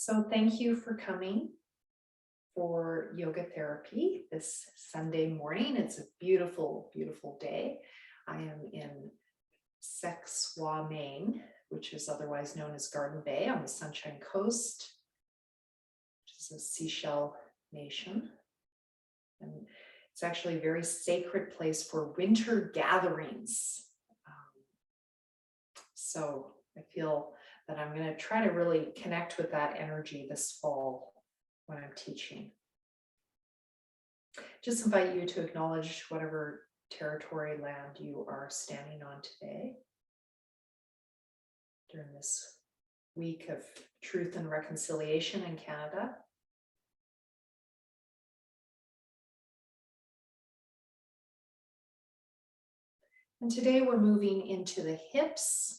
So thank you for coming for yoga therapy this Sunday morning. It's a beautiful, beautiful day. I am in Sexswa, Maine, which is otherwise known as Garden Bay on the Sunshine Coast, which is a seashell nation. And it's actually a very sacred place for winter gatherings. So I feel that I'm going to try to really connect with that energy this fall when I'm teaching. Just invite you to acknowledge whatever territory, land you are standing on today during this week of truth and reconciliation in Canada. And today we're moving into the hips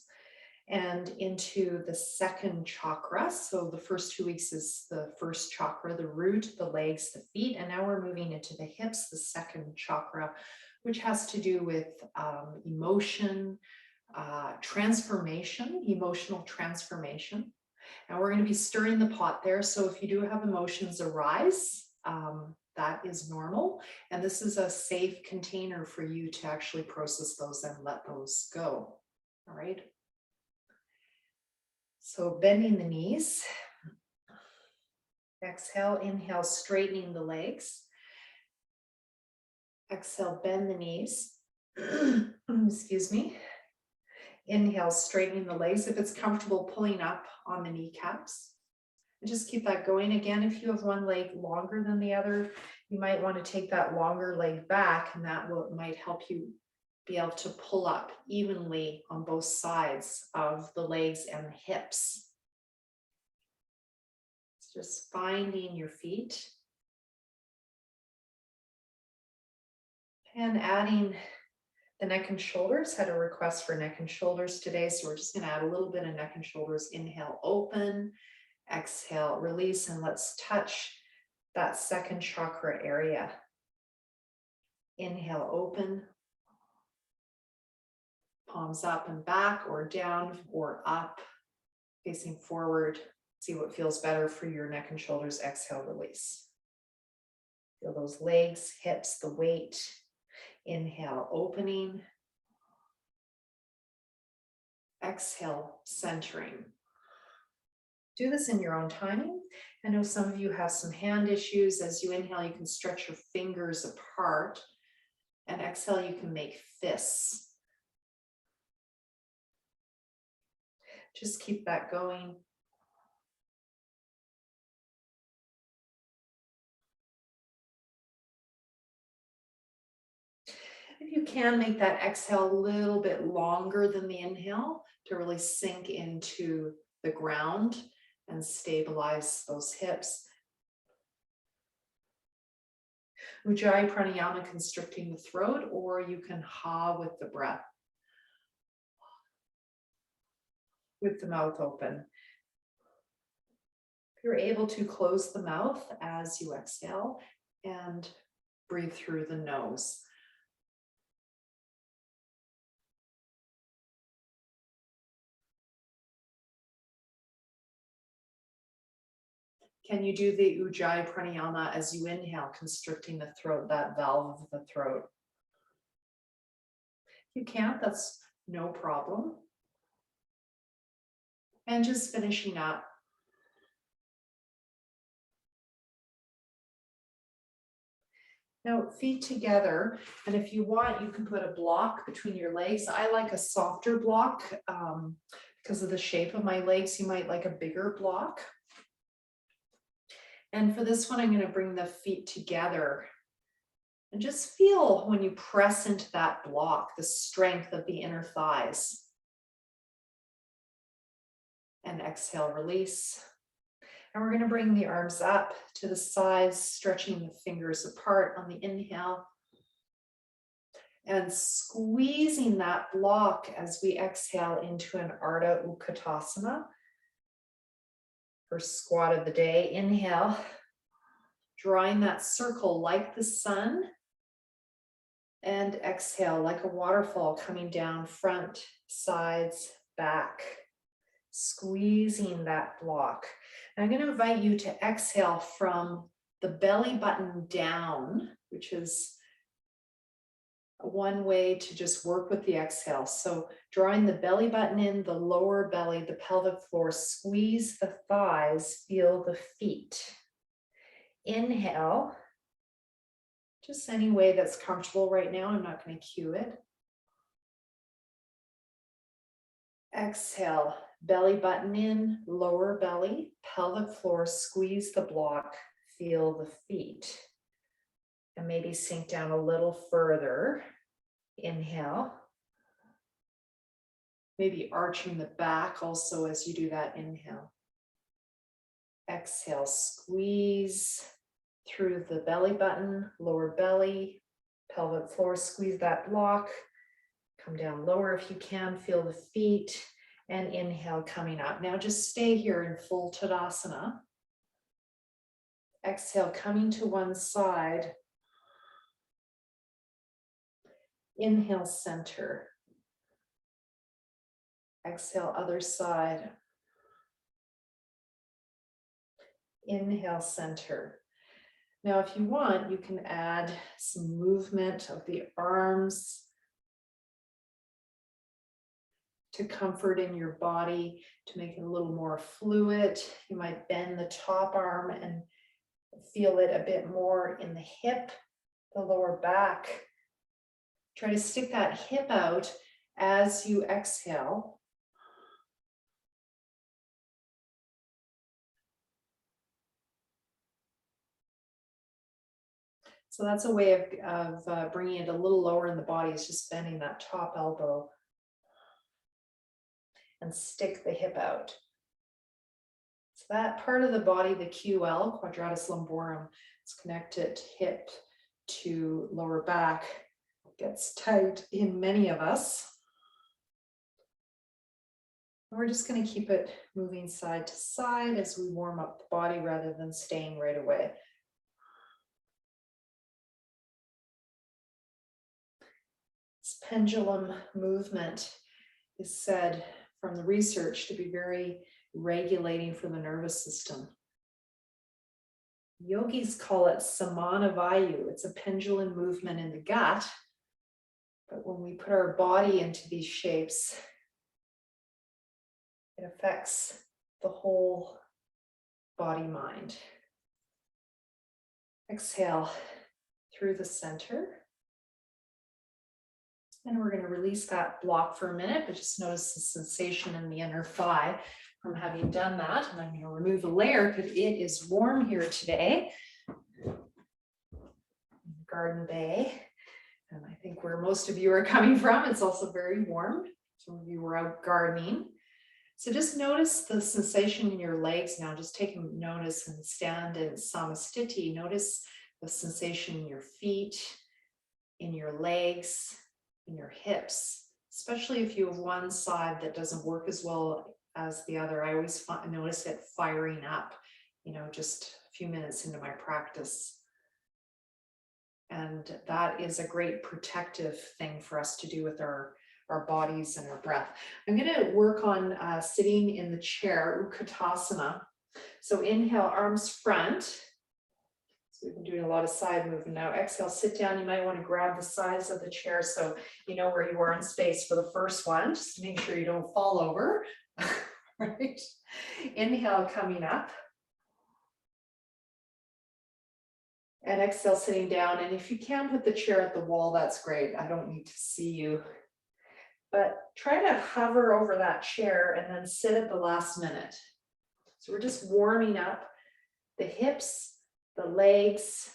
and into the second chakra. So the first 2 weeks is the first chakra, the root, the legs, the feet. And now we're moving into the hips, the second chakra, which has to do with emotion, transformation, emotional transformation. And we're going to be stirring the pot there. So if you do have emotions arise, that is normal. And this is a safe container for you to actually process those and let those go. All right. So bending the knees. Exhale, inhale, straightening the legs. Exhale, bend the knees. Excuse me. Inhale, straightening the legs. If it's comfortable, pulling up on the kneecaps. And just keep that going. Again, if you have one leg longer than the other, you might want to take that longer leg back, and that might help you be able to pull up evenly on both sides of the legs and the hips. It's just finding your feet and adding the neck and shoulders. Had a request for neck and shoulders today, so we're just going to add a little bit of neck and shoulders. Inhale, open. Exhale, release, and let's touch that second chakra area. Inhale, open. Palms up and back, or down or up, facing forward. See what feels better for your neck and shoulders. Exhale, release. Feel those legs, hips, the weight. Inhale, opening. Exhale, centering. Do this in your own timing. I know some of you have some hand issues. As you inhale, you can stretch your fingers apart. And exhale, you can make fists. Just keep that going. If you can, make that exhale a little bit longer than the inhale to really sink into the ground and stabilize those hips. Ujjayi pranayama, constricting the throat, or you can ha with the breath, with the mouth open. If you're able to, close the mouth as you exhale and breathe through the nose. Can you do the Ujjayi pranayama as you inhale, constricting the throat, that valve of the throat? If you can't, that's no problem. And just finishing up. Now, feet together, and if you want, you can put a block between your legs. I like a softer block because of the shape of my legs. You might like a bigger block. And for this one, I'm going to bring the feet together and just feel when you press into that block, the strength of the inner thighs. And exhale, release. And we're going to bring the arms up to the sides, stretching the fingers apart on the inhale. And squeezing that block as we exhale into an Ardha Utkatasana. First squat of the day. Inhale, drawing that circle like the sun. And exhale like a waterfall coming down, front, sides, back. squeezing that block. And I'm going to invite you to exhale from the belly button down, which is one way to just work with the exhale. So drawing the belly button in, the lower belly, the pelvic floor, squeeze the thighs, feel the feet. Inhale, just any way that's comfortable right now. I'm not going to cue it. Exhale, belly button in, lower belly, pelvic floor, squeeze the block, feel the feet. And maybe sink down a little further. Inhale. Maybe arching the back also as you do that inhale. Exhale, squeeze through the belly button, lower belly, pelvic floor, squeeze that block. Come down lower if you can, feel the feet, and inhale coming up. Now just stay here in full Tadasana. Exhale, coming to one side. Inhale, center. Exhale, other side. Inhale, center. Now, if you want, you can add some movement of the arms to comfort in your body, to make it a little more fluid. You might bend the top arm and feel it a bit more in the hip, the lower back. Try to stick that hip out as you exhale. So that's a way of bringing it a little lower in the body, is just bending that top elbow and stick the hip out. So that part of the body, the QL, quadratus lumborum, is connected hip to lower back, gets tight in many of us. And we're just going to keep it moving side to side as we warm up the body rather than staying right away. This pendulum movement is said from the research to be very regulating for the nervous system. Yogis call it samana vayu. It's a pendulum movement in the gut. But when we put our body into these shapes, it affects the whole body-mind. Exhale through the center. And we're going to release that block for a minute, but just notice the sensation in the inner thigh from having done that. And I'm going to remove a layer because it is warm here today in Garden Bay. And I think where most of you are coming from, it's also very warm. Some of you were out gardening. So just notice the sensation in your legs now. Just take notice and stand in samastiti. Notice the sensation in your feet, in your legs, in your hips, especially if you have one side that doesn't work as well as the other. I always notice it firing up, just a few minutes into my practice. And that is a great protective thing for us to do with our bodies and our breath. I'm going to work on sitting in the chair, Utkatasana. So inhale, arms front. So we've been doing a lot of side movement now. Exhale, sit down. You might want to grab the sides of the chair so you know where you are in space for the first one. Just make sure you don't fall over. Right? Inhale, coming up. And exhale, sitting down. And if you can put the chair at the wall, that's great. I don't need to see you. But try to hover over that chair and then sit at the last minute. So we're just warming up the hips, the legs.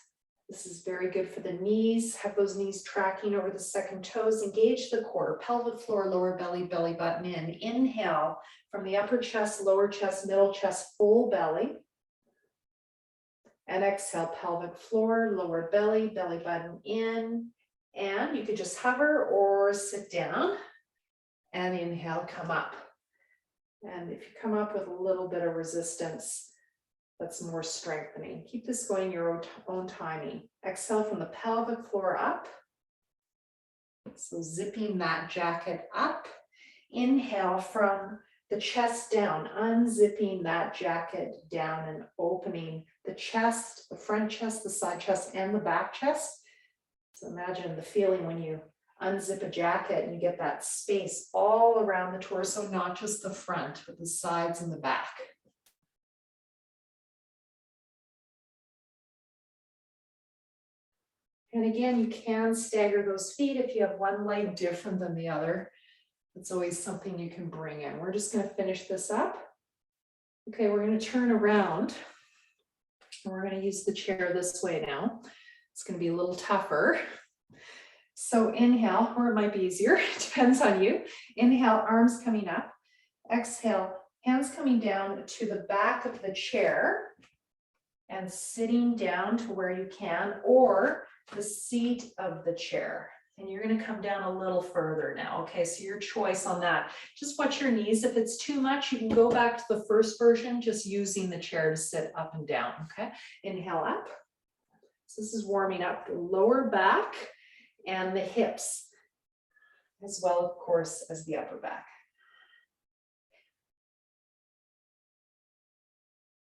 This is very good for the knees. Have those knees tracking over the second toes. Engage the core, pelvic floor, lower belly, belly button in. Inhale from the upper chest, lower chest, middle chest, full belly. And exhale, pelvic floor, lower belly, belly button in. And you could just hover or sit down. And inhale, come up. And if you come up with a little bit of resistance, that's more strengthening. Keep this going your own timing. Exhale from the pelvic floor up. So zipping that jacket up. Inhale from the chest down, unzipping that jacket down and opening the chest, the front chest, the side chest, and the back chest. So imagine the feeling when you unzip a jacket and you get that space all around the torso, not just the front, but the sides and the back. And again, you can stagger those feet if you have one leg different than the other. It's always something you can bring in. We're just going to finish this up. Okay, we're going to turn around. And we're going to use the chair this way now. It's going to be a little tougher. So inhale, or it might be easier. It depends on you. Inhale, arms coming up. Exhale, hands coming down to the back of the chair and sitting down to where you can, or the seat of the chair. And you're going to come down a little further now. Okay, so your choice on that. Just watch your knees. If it's too much, you can go back to the first version, just using the chair to sit up and down. Okay, inhale up. So this is warming up the lower back and the hips, as well, of course, as the upper back.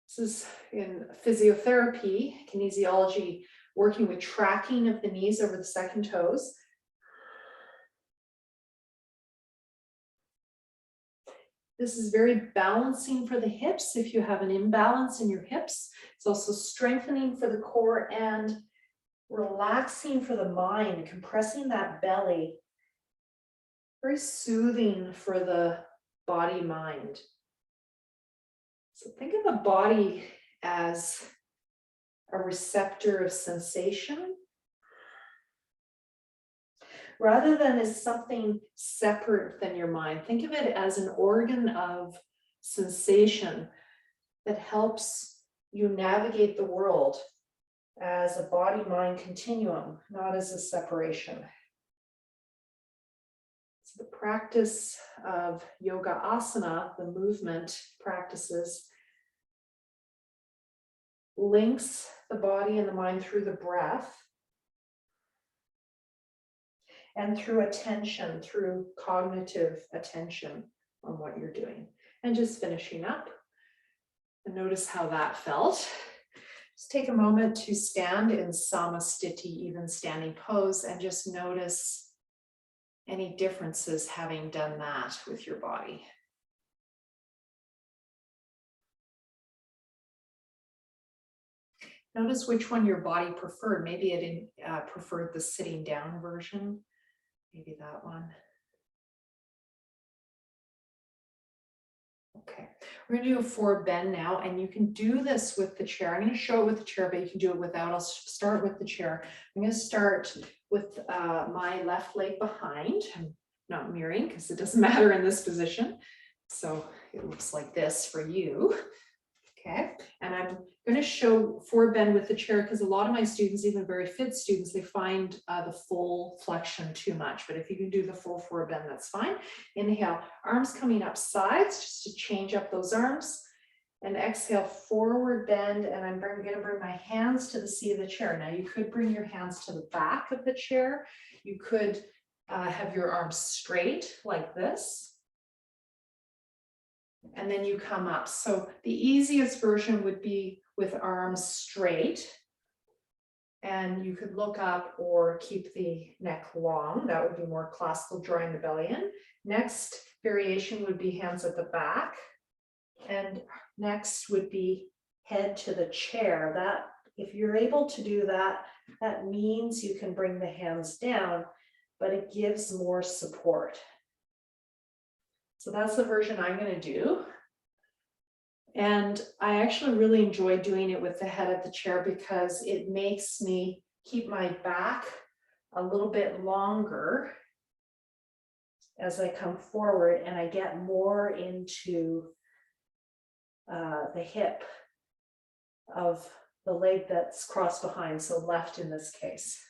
This is in physiotherapy, kinesiology, working with tracking of the knees over the second toes. This is very balancing for the hips. If you have an imbalance in your hips, it's also strengthening for the core and relaxing for the mind, compressing that belly. Very soothing for the body mind. So think of the body as a receptor of sensation, rather than as something separate than your mind. Think of it as an organ of sensation that helps you navigate the world as a body-mind continuum, not as a separation. So the practice of yoga asana, the movement practices, links the body and the mind through the breath and through attention, through cognitive attention on what you're doing. And just finishing up, and notice how that felt. Just take a moment to stand in samasthiti, even standing pose, and just notice any differences having done that with your body. Notice which one your body preferred. Maybe it preferred the sitting down version. Maybe that one. Okay, we're going to do a forward bend now, and you can do this with the chair. I'm going to show it with the chair, but you can do it without. I'll start with the chair. I'm going to start with my left leg behind. I'm not mirroring because it doesn't matter in this position. So it looks like this for you. Okay, and I'm going to show forward bend with the chair because a lot of my students, even very fit students, they find the full flexion too much. But if you can do the full forward bend, that's fine. Inhale, arms coming up sides, just to change up those arms. And exhale, forward bend, and I'm going to bring my hands to the seat of the chair. Now you could bring your hands to the back of the chair. You could have your arms straight like this. And then you come up. So the easiest version would be with arms straight. And you could look up or keep the neck long. That would be more classical, drawing the belly in. Next variation would be hands at the back. And next would be head to the chair. That, if you're able to do that, that means you can bring the hands down, but it gives more support. So that's the version I'm going to do. And I actually really enjoy doing it with the head of the chair because it makes me keep my back a little bit longer as I come forward, and I get more into the hip of the leg that's crossed behind, so left in this case.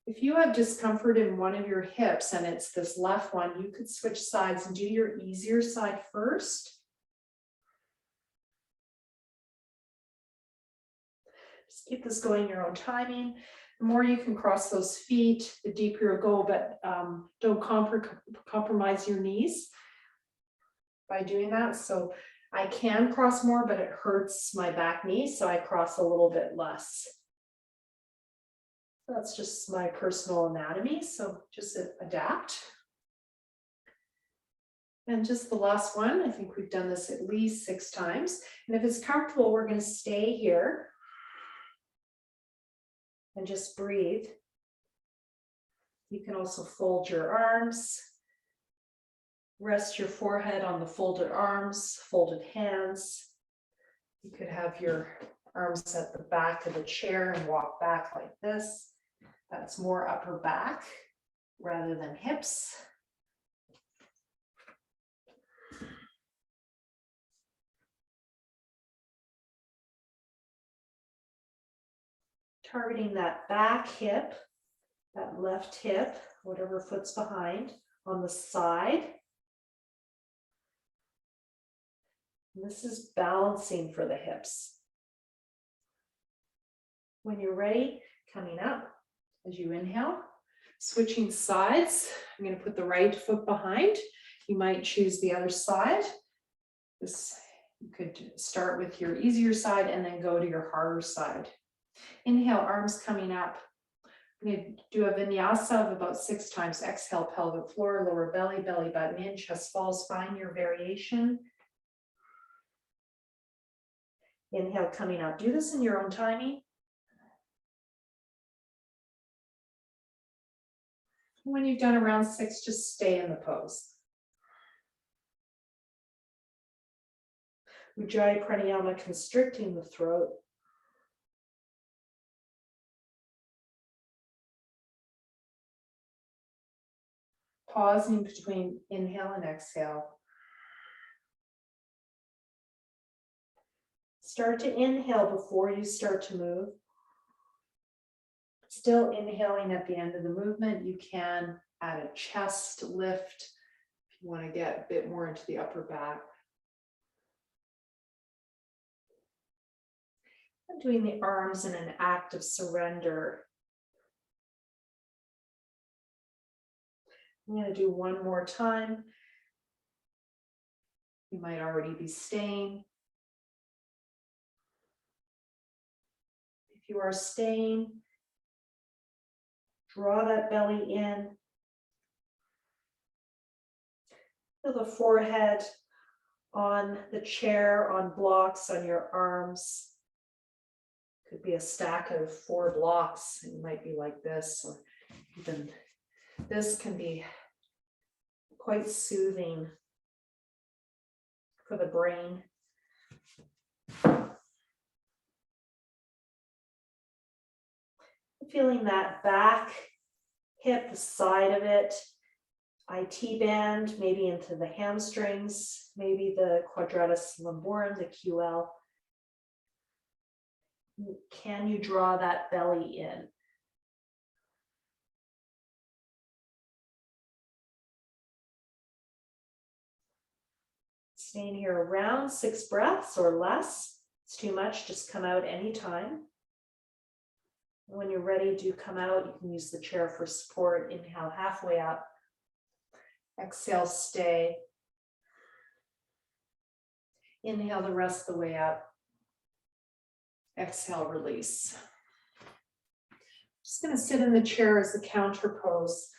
If you have discomfort in one of your hips and it's this left one, you could switch sides and do your easier side first. Just keep this going your own timing. The more you can cross those feet, the deeper you'll go, but don't compromise your knees by doing that. So I can cross more, but it hurts my back knee, so I cross a little bit less. That's just my personal anatomy, so just adapt. And just the last one, I think we've done this at least 6 times. And if it's comfortable, we're going to stay here and just breathe. You can also fold your arms. Rest your forehead on the folded arms, folded hands. You could have your arms at the back of the chair and walk back like this. That's more upper back rather than hips. Targeting that back hip, that left hip, whatever foot's behind, on the side. And this is balancing for the hips. When you're ready, coming up as you inhale, switching sides. I'm going to put the right foot behind. You might choose the other side. You could start with your easier side and then go to your harder side. Inhale, arms coming up. I'm going to do a vinyasa of about 6 times. Exhale, pelvic floor, lower belly, belly button in, chest falls. Find your variation. Inhale, coming up. Do this in your own timing. When you've done around 6, just stay in the pose. Ujjayi pranayama, constricting the throat. Pausing between inhale and exhale. Start to inhale before you start to move. Still inhaling at the end of the movement. You can add a chest lift if you want to get a bit more into the upper back. I'm doing the arms in an act of surrender. I'm going to do one more time. You might already be staying. If you are staying, draw that belly in. Feel the forehead on the chair, on blocks, on your arms. Could be a stack of 4 blocks. It might be like this, or even this can be quite soothing for the brain. Feeling that back hip, the side of it, IT band, maybe into the hamstrings, maybe the quadratus lumborum, the QL. Can you draw that belly in? Staying here around 6 breaths or less. It's too much, just come out anytime. When you're ready to come out, you can use the chair for support. Inhale halfway up. Exhale, stay. Inhale the rest of the way up. Exhale, release. Just going to sit in the chair as the counter pose.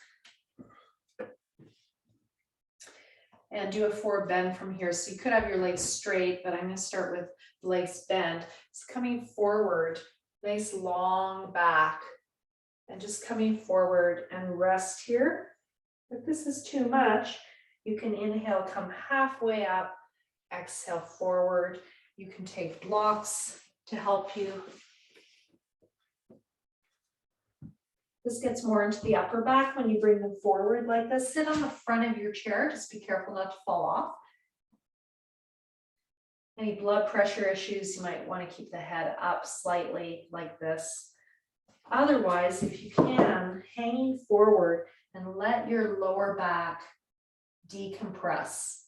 And do a forward bend from here. So you could have your legs straight, but I'm going to start with legs bent. It's coming forward, nice long back, and just coming forward and rest here. If this is too much, you can inhale, come halfway up, exhale forward. You can take blocks to help you. This gets more into the upper back when you bring them forward like this. Sit on the front of your chair. Just be careful not to fall off. Any blood pressure issues, you might want to keep the head up slightly like this. Otherwise, if you can, hanging forward and let your lower back decompress.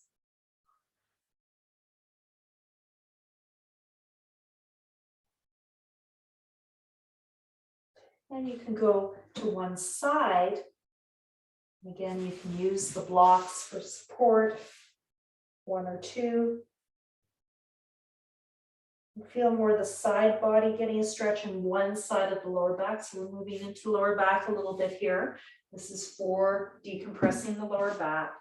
And you can go to one side. Again, you can use the blocks for support, one or two. You feel more the side body getting a stretch in one side of the lower back. So we're moving into lower back a little bit here. This is for decompressing the lower back.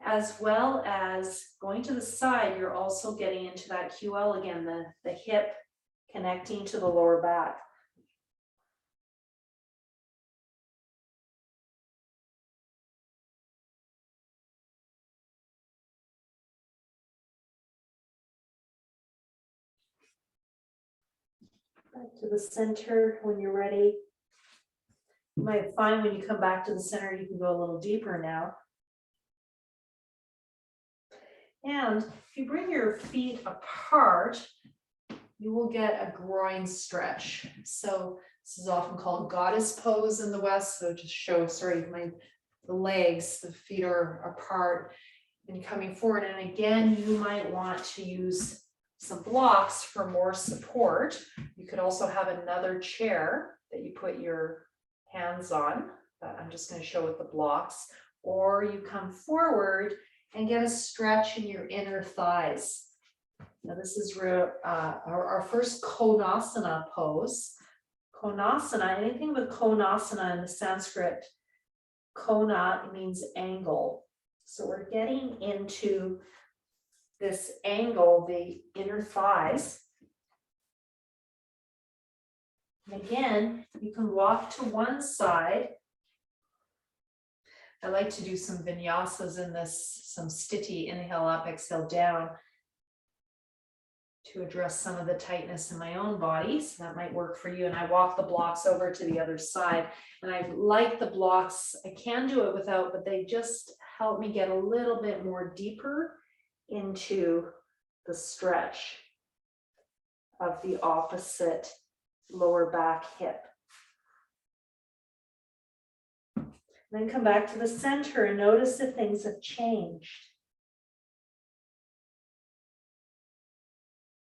As well as going to the side, you're also getting into that QL again, the hip connecting to the lower back. Back to the center when you're ready. You might find when you come back to the center, you can go a little deeper now. And if you bring your feet apart, you will get a groin stretch. So this is often called goddess pose in the West. So just show, the legs, the feet are apart and coming forward. And again, you might want to use some blocks for more support. You could also have another chair that you put your hands on, but I'm just going to show with the blocks, or you come forward and get a stretch in your inner thighs. Now this is our first Konasana pose. Konasana, anything with Konasana in the Sanskrit, Kona means angle. So we're getting into this angle, the inner thighs. And again, you can walk to one side. I like to do some vinyasas in this, some sthiti, inhale up, exhale down, to address some of the tightness in my own body. So that might work for you. And I walk the blocks over to the other side. And I like the blocks. I can do it without, but they just help me get a little bit more deeper into the stretch of the opposite lower back hip. Then come back to the center and notice if things have changed.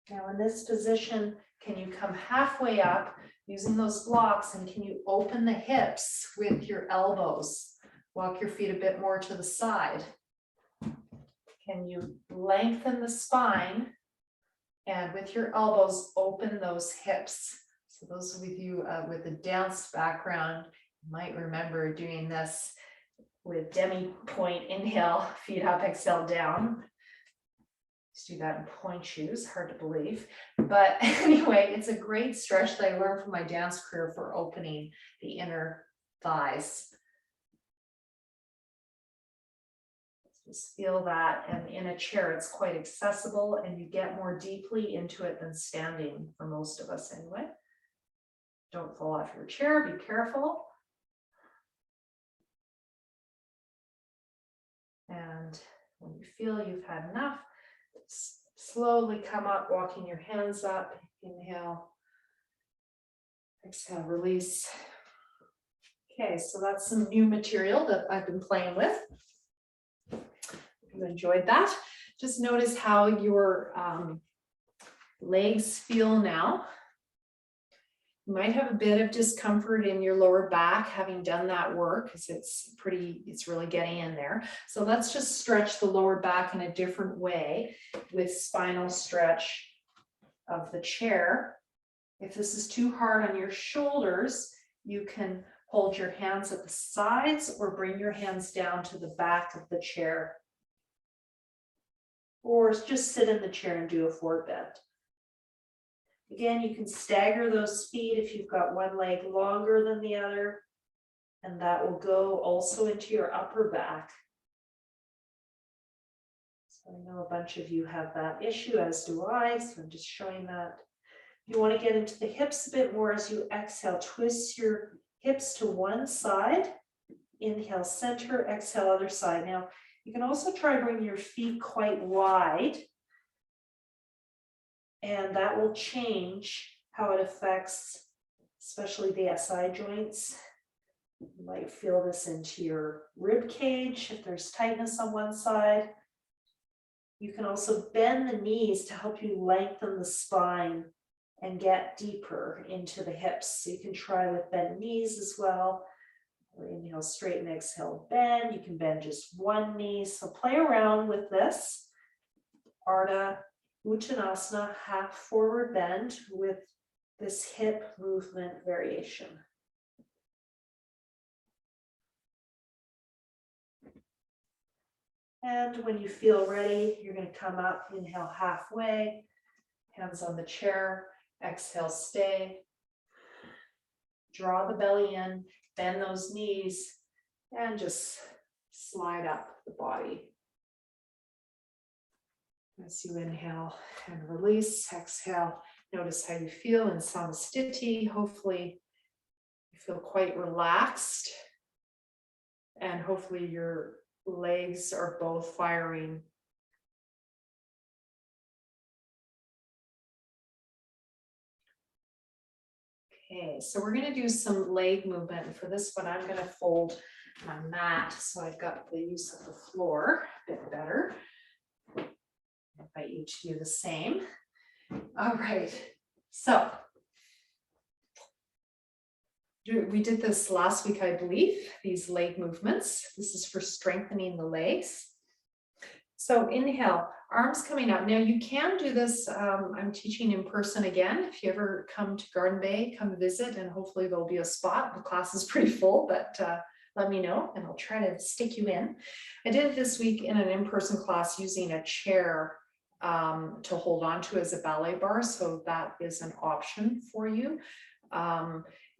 Now in this position, can you come halfway up using those blocks, and can you open the hips with your elbows? Walk your feet a bit more to the side. Can you lengthen the spine and with your elbows open those hips? So those with you with a dance background might remember doing this with demi-point inhale, feet up, exhale down. Let's do that in point shoes, hard to believe. But anyway, it's a great stretch that I learned from my dance career for opening the inner thighs. Just feel that, and in a chair, it's quite accessible and you get more deeply into it than standing for most of us anyway. Don't fall off your chair, be careful. And when you feel you've had enough, slowly come up, walking your hands up. Inhale, exhale, release. Okay, so that's some new material that I've been playing with. If you enjoyed that, just notice how your legs feel now. You might have a bit of discomfort in your lower back having done that work, because it's really getting in there. So let's just stretch the lower back in a different way with spinal stretch of the chair. If this is too hard on your shoulders, you can hold your hands at the sides or bring your hands down to the back of the chair. Or just sit in the chair and do a forward bend. Again, you can stagger those feet if you've got one leg longer than the other, and that will go also into your upper back. So I know a bunch of you have that issue, as do I, so I'm just showing that. You want to get into the hips a bit more as you exhale. Twist your hips to one side. Inhale, center, exhale, other side. Now, you can also try bringing your feet quite wide, and that will change how it affects, especially the SI joints. You might feel this into your rib cage if there's tightness on one side. You can also bend the knees to help you lengthen the spine and get deeper into the hips. So you can try with bent knees as well. Or inhale, straighten, exhale, bend. You can bend just one knee. So play around with this. Ardha Uttanasana, half forward bend with this hip movement variation. And when you feel ready, you're going to come up, inhale halfway, Hands on the chair, exhale, stay. Draw the belly in, bend those knees, and just slide up the body. As you inhale and release, exhale, notice how you feel in Samasthiti. Hopefully you feel quite relaxed, and hopefully your legs are both firing. Okay, so we're going to do some leg movement. And for this one, I'm going to fold my mat so I've got the use of the floor a bit better. I invite you to do the same. All right, so we did this last week, I believe, these leg movements. This is for strengthening the legs. So inhale, arms coming up. Now you can do this, I'm teaching in person again. If you ever come to Garden Bay, come visit, and hopefully there'll be a spot. The class is pretty full, but let me know and I'll try to stick you in. I did it this week in an in-person class using a chair to hold on to as a ballet bar. So that is an option for you.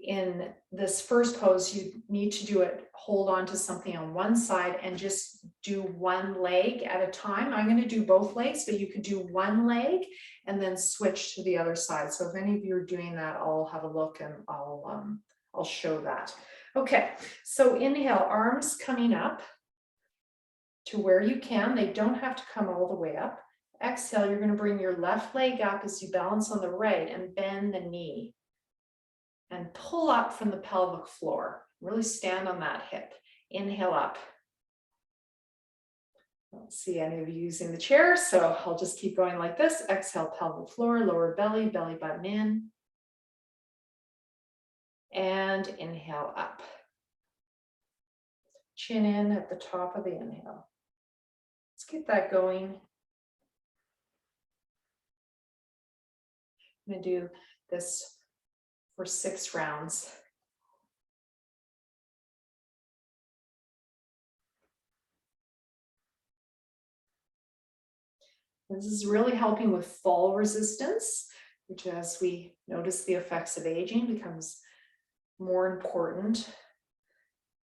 In this first pose, you need to do it, hold on to something on one side and just do one leg at a time. I'm going to do both legs, but you could do one leg and then switch to the other side. So if any of you are doing that, I'll have a look and I'll show that. Okay, so inhale, arms coming up to where you can. They don't have to come all the way up. Exhale, you're going to bring your left leg up as you balance on the right and bend the knee. And pull up from the pelvic floor. Really stand on that hip. Inhale up. I don't see any of you using the chair, so I'll just keep going like this. Exhale, pelvic floor, lower belly, belly button in. And inhale up. Chin in at the top of the inhale. Let's get that going. I'm going to do this for 6 rounds. This is really helping with fall resistance, which, as we notice the effects of aging, becomes more important.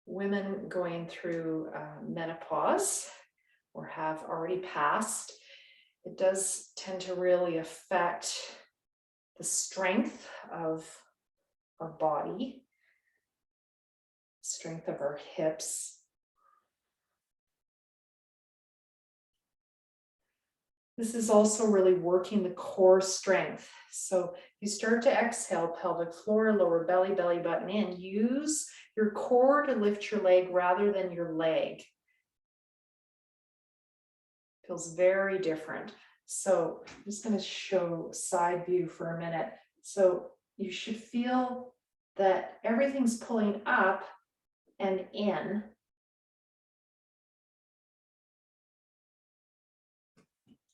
Women going through menopause or have already passed, it does tend to really affect the strength of our body, strength of our hips. This is also really working the core strength. So you start to exhale, pelvic floor, lower belly, belly button in. Use your core to lift your leg rather than your leg. Feels very different. So I'm just going to show side view for a minute. So you should feel that everything's pulling up and in.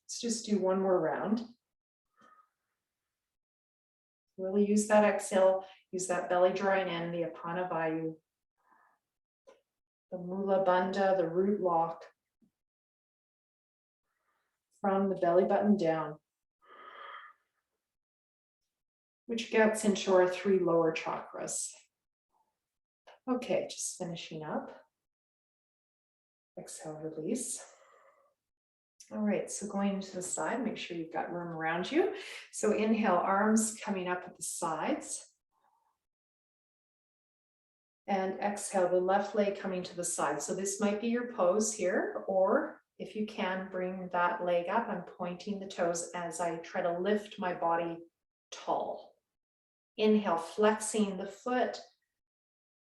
Let's just do one more round. Really use that exhale, use that belly drawing in, the Apana Vayu, the Mula Bandha, the root lock from the belly button down, which gets into our 3 lower chakras. Okay, just finishing up. Exhale, release. All right, so going to the side, make sure you've got room around you. So inhale, arms coming up at the sides. And exhale, the left leg coming to the side. So this might be your pose here, or if you can, bring that leg up. I'm pointing the toes as I try to lift my body tall. Inhale, flexing the foot.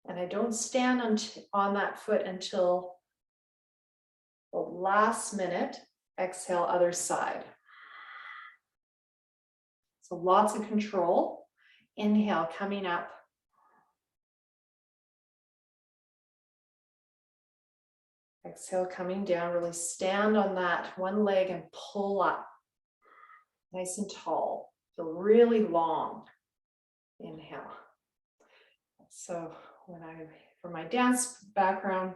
And I don't stand on that foot until the last minute. Exhale, other side. So lots of control. Inhale, coming up. Exhale, coming down. Really stand on that one leg and pull up. Nice and tall. Feel really long. Inhale. So from my dance background,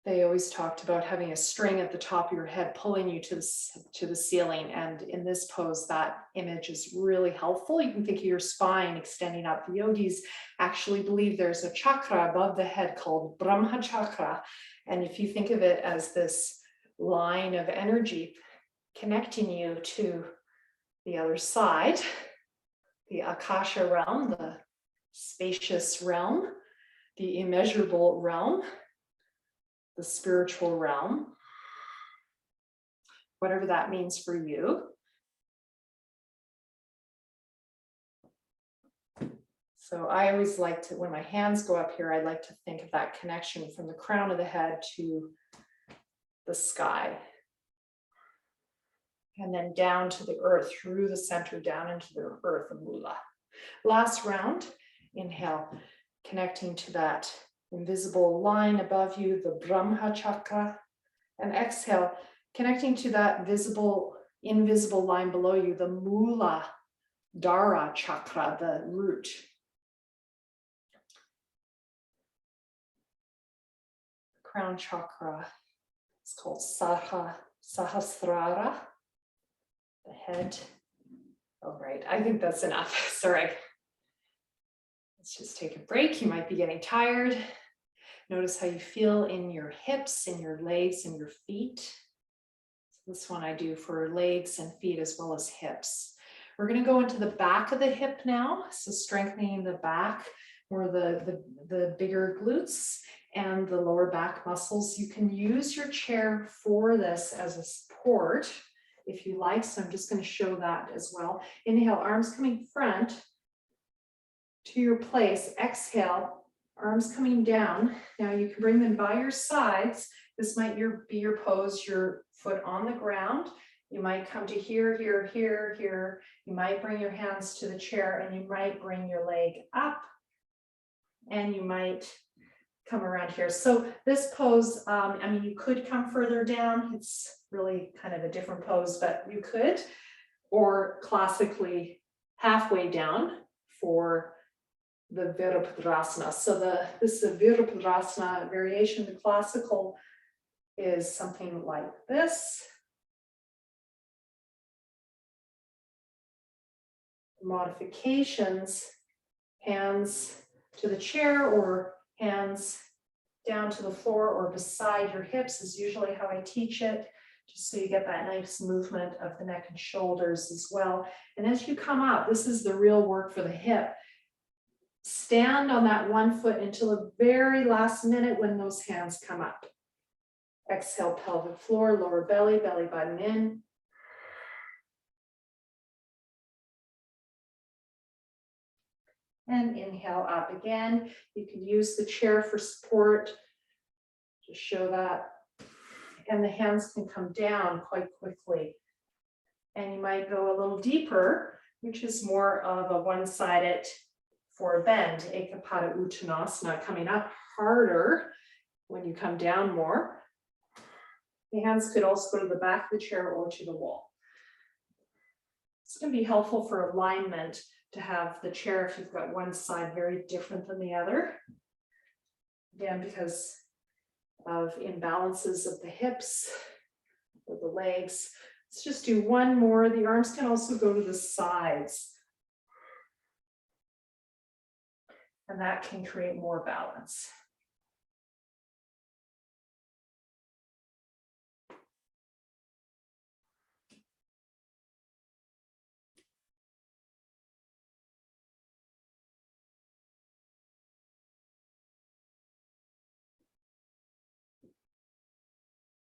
they always talked about having a string at the top of your head pulling you to the ceiling. And in this pose, that image is really helpful. You can think of your spine extending up. The yogis actually believe there's a chakra above the head called Brahma chakra. And if you think of it as this line of energy connecting you to the other side, the Akasha realm, the spacious realm, the immeasurable realm, the spiritual realm, whatever that means for you. So I always like to, when my hands go up here, I like to think of that connection from the crown of the head to the sky. And then down to the earth, through the center, down into the earth, the mula. Last round, inhale, connecting to that invisible line above you, the Brahma chakra. And exhale, connecting to that invisible line below you, the Mula Dara chakra, the root. Crown chakra is called Sahasrara, the head. All right, I think that's enough. Sorry. Let's just take a break. You might be getting tired. Notice how you feel in your hips, in your legs, and your feet. So this one I do for legs and feet as well as hips. We're going to go into the back of the hip now. So strengthening the back or the bigger glutes and the lower back muscles. You can use your chair for this as a support if you like. So I'm just going to show that as well. Inhale, arms coming front to your place. Exhale, arms coming down. Now you can bring them by your sides. This might be your pose, your foot on the ground. You might come to here, here, here, here. You might bring your hands to the chair and you might bring your leg up and you might come around here. So this pose, you could come further down. It's really kind of a different pose, but you could, or classically halfway down for the Virabhadrasana. So this is a Virabhadrasana variation. The classical is something like this. Modifications, hands to the chair or hands down to the floor or beside your hips is usually how I teach it, just so you get that nice movement of the neck and shoulders as well. And as you come up, this is the real work for the hip. Stand on that one foot until the very last minute when those hands come up. Exhale, pelvic floor, lower belly, belly button in. And inhale up again. You can use the chair for support. Just show that. And the hands can come down quite quickly. And you might go a little deeper, which is more of a one-sided for a bend, Ekapada Uttanasana, coming up harder when you come down more. The hands could also go to the back of the chair or to the wall. It's going to be helpful for alignment to have the chair, if you've got one side very different than the other. Again, because of imbalances of the hips or the legs. Let's just do one more. The arms can also go to the sides. And that can create more balance.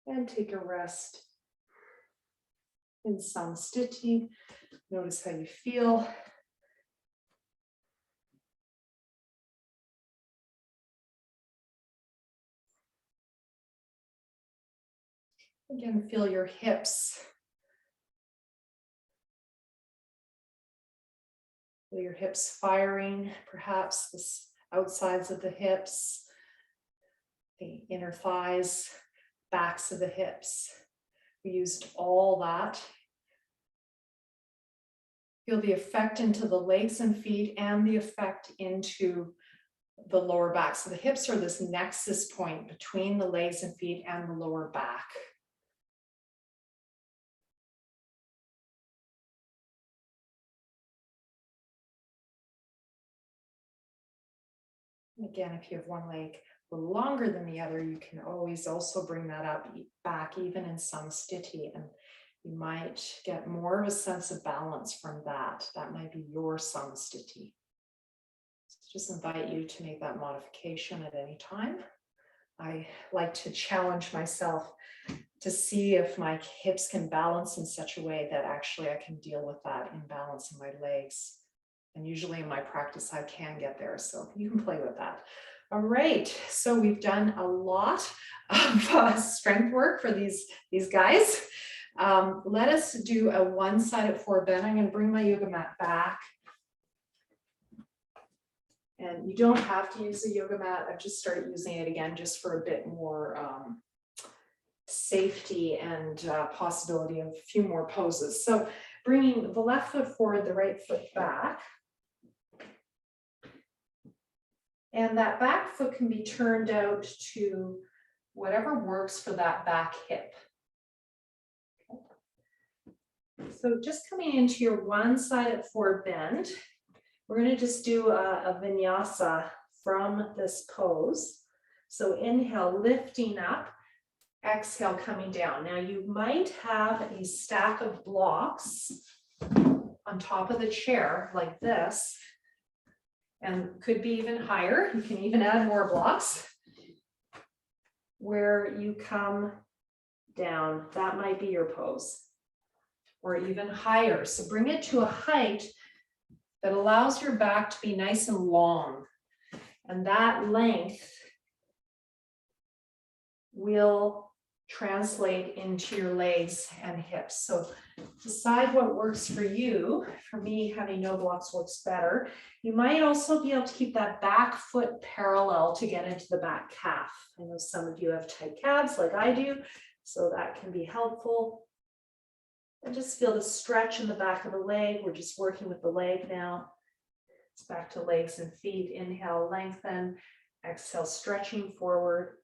And take a rest in samsthiti. Notice how you feel. Again, feel your hips Feel your hips firing, perhaps the outsides of the hips, the inner thighs, backs of the hips. We used all that. Feel the effect into the legs and feet and the effect into the lower back. So the hips are this nexus point between the legs and feet and the lower back. Again, if you have one leg a little longer than the other, you can always also bring that up back, even in samsthiti, and you might get more of a sense of balance from that. That might be your samsthiti. So just invite you to make that modification at any time. I like to challenge myself to see if my hips can balance in such a way that actually I can deal with that imbalance in my legs. And usually in my practice, I can get there. So you can play with that. All right. So we've done a lot of strength work for these guys. Let us do a one-sided forward bend. I'm going to bring my yoga mat back. And you don't have to use a yoga mat. I've just started using it again just for a bit more safety and possibility of a few more poses. So bringing the left foot forward, the right foot back. And that back foot can be turned out to whatever works for that back hip. Okay. So just coming into your one-sided forward bend, we're going to just do a vinyasa from this pose. So inhale, lifting up, exhale, coming down. Now you might have a stack of blocks on top of the chair like this, and could be even higher. You can even add more blocks where you come down. That might be your pose, or even higher. So bring it to a height that allows your back to be nice and long. And that length will translate into your legs and hips. So decide what works for you. For me, having no blocks works better. You might also be able to keep that back foot parallel to get into the back calf. I know some of you have tight calves like I do, so that can be helpful. And just feel the stretch in the back of the leg. We're just working with the leg now. It's back to legs and feet. Inhale, lengthen. Exhale, stretching forward.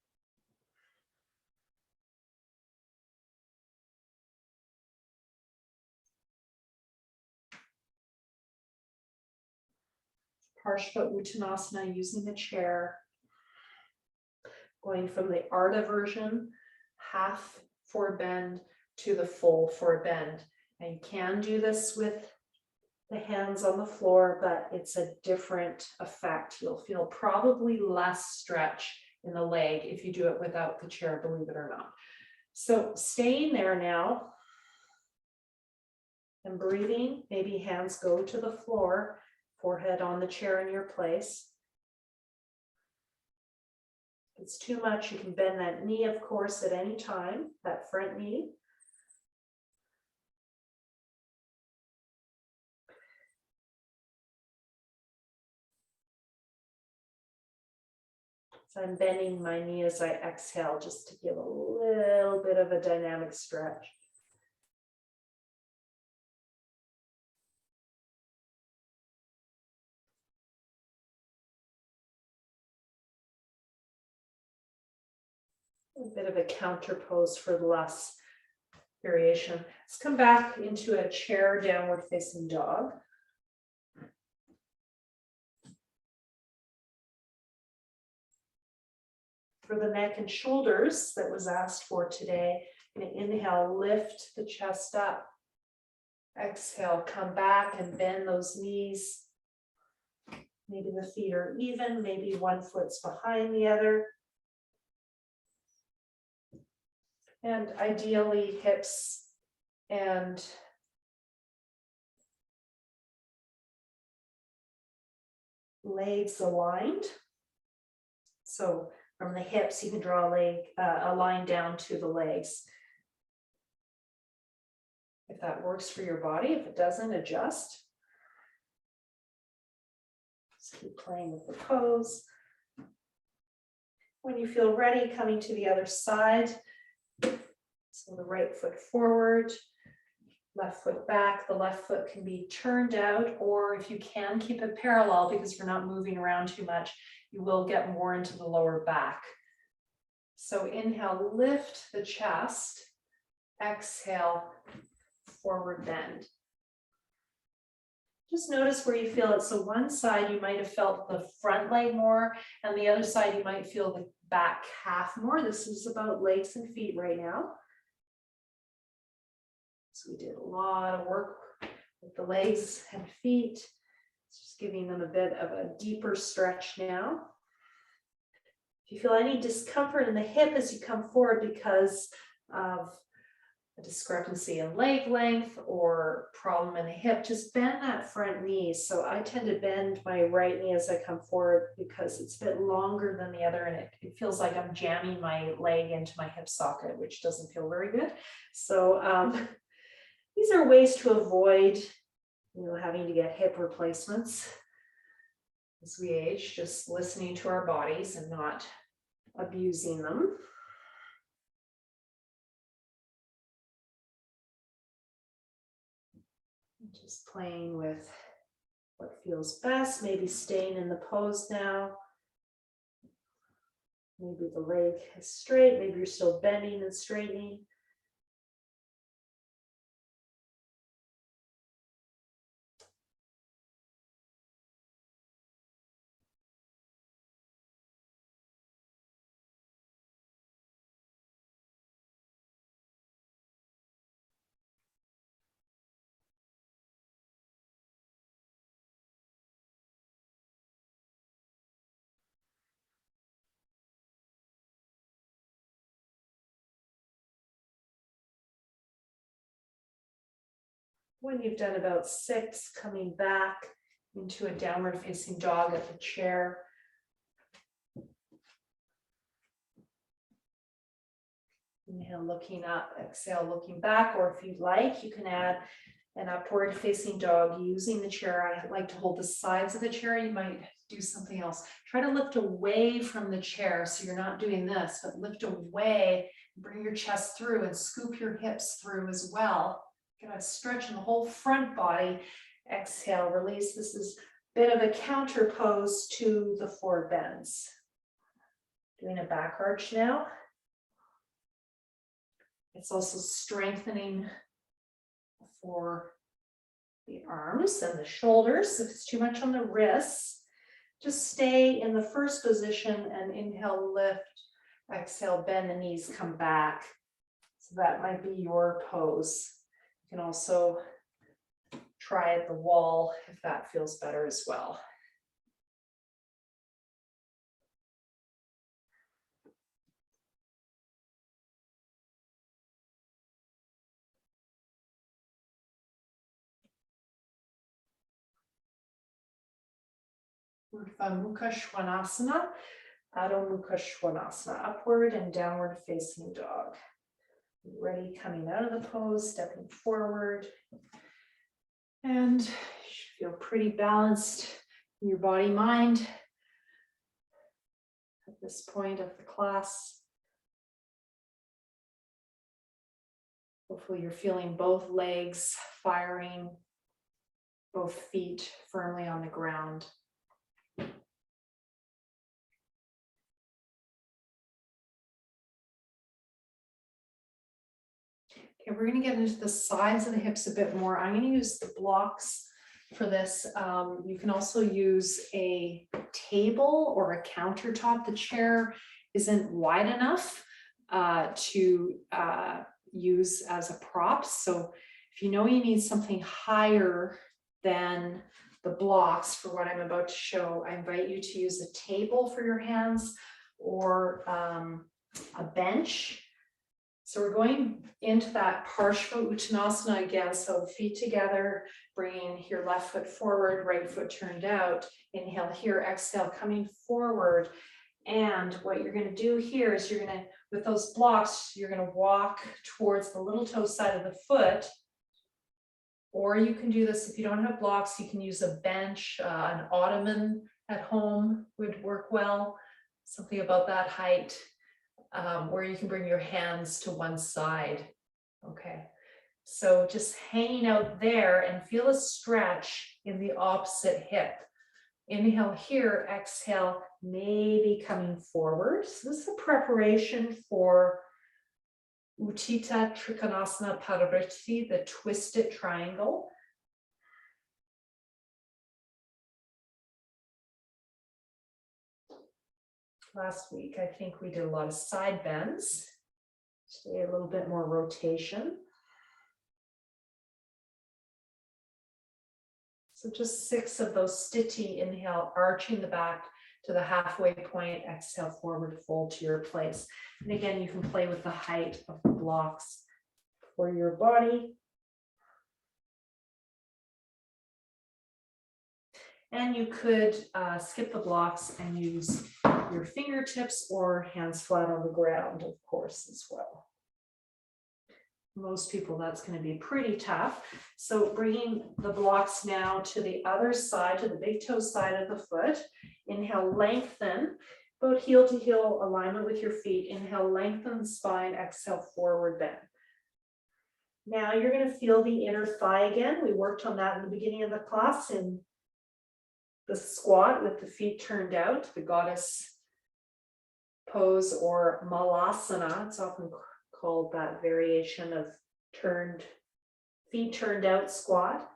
Parshva Uttanasana, using the chair. Going from the Ardha version, half forward bend, to the full forward bend. And you can do this with the hands on the floor, but it's a different effect. You'll feel probably less stretch in the leg if you do it without the chair, believe it or not. So staying there now and breathing, maybe hands go to the floor, forehead on the chair in your place. If it's too much, you can bend that knee, of course, at any time, that front knee. So I'm bending my knee as I exhale, just to give a little bit of a dynamic stretch. A bit of a counter pose for the last variation. Let's come back into a chair, downward facing dog. For the neck and shoulders that was asked for today, I'm going to inhale, lift the chest up. Exhale, come back and bend those knees. Maybe the feet are even, maybe one foot's behind the other. And ideally, hips and legs aligned. So from the hips, you can draw a line down to the legs. If that works for your body, if it doesn't, adjust. Just keep playing with the pose. When you feel ready, coming to the other side. So the right foot forward, left foot back. The left foot can be turned out, or if you can, keep it parallel because we're not moving around too much. You will get more into the lower back. So inhale, lift the chest. Exhale, forward bend. Just notice where you feel it. So one side you might have felt the front leg more, and the other side you might feel the back half more. This is about legs and feet right now. So we did a lot of work with the legs and feet. Just giving them a bit of a deeper stretch now. If you feel any discomfort in the hip as you come forward because of a discrepancy in leg length or problem in the hip, just bend that front knee. So I tend to bend my right knee as I come forward because it's a bit longer than the other, and it feels like I'm jamming my leg into my hip socket, which doesn't feel very good. So these are ways to avoid, having to get hip replacements as we age, just listening to our bodies and not abusing them. Just playing with what feels best, maybe staying in the pose now. Maybe the leg is straight, maybe you're still bending and straightening. When you've done about 6, coming back into a downward facing dog at the chair. Inhale, looking up, exhale, looking back, or if you'd like, you can add an upward facing dog using the chair. I like to hold the sides of the chair. You might do something else. Try to lift away from the chair. So you're not doing this, but lift away, bring your chest through and scoop your hips through as well. Get a stretch in the whole front body. Exhale, release. This is a bit of a counter pose to the forward bends. Doing a back arch now. It's also strengthening for the arms and the shoulders. If it's too much on the wrists, just stay in the first position and inhale, lift. Exhale, bend the knees, come back. So that might be your pose. You can also try at the wall if that feels better as well. Urdhva Mukha Svanasana, Adho Mukha Svanasana, upward and downward facing dog. Ready, coming out of the pose, stepping forward. And you should feel pretty balanced in your body, mind at this point of the class. Hopefully you're feeling both legs firing, both feet firmly on the ground. Okay, we're going to get into the sides of the hips a bit more. I'm going to use the blocks for this. You can also use a table or a countertop. The chair isn't wide enough to use as a prop. So if you know you need something higher than the blocks for what I'm about to show, I invite you to use a table for your hands or a bench. So we're going into that Parshva Uttanasana again. So feet together, bringing your left foot forward, right foot turned out. Inhale here, exhale, coming forward. And what you're going to do here is you're going to, with those blocks, you're going to walk towards the little toe side of the foot. Or you can do this if you don't have blocks, you can use a bench, an ottoman at home would work well. Something about that height where you can bring your hands to one side. Okay, so just hanging out there and feel a stretch in the opposite hip. Inhale here, exhale, maybe coming forward. So this is a preparation for Utthita Trikonasana Parivrtti, the twisted triangle. Last week, I think we did a lot of side bends. Today, a little bit more rotation. So just 6 of those stitty. Inhale, arching the back to the halfway point. Exhale, forward fold to your place. And again, you can play with the height of the blocks for your body. And you could skip the blocks and use your fingertips or hands flat on the ground, of course, as well. Most people, that's going to be pretty tough. So bringing the blocks now to the other side, to the big toe side of the foot. Inhale, lengthen, about heel to heel alignment with your feet. Inhale, lengthen the spine. Exhale, forward bend. Now you're going to feel the inner thigh again. We worked on that in the beginning of the class in the squat with the feet turned out, the goddess pose or malasana. It's often called that variation of feet turned out squat.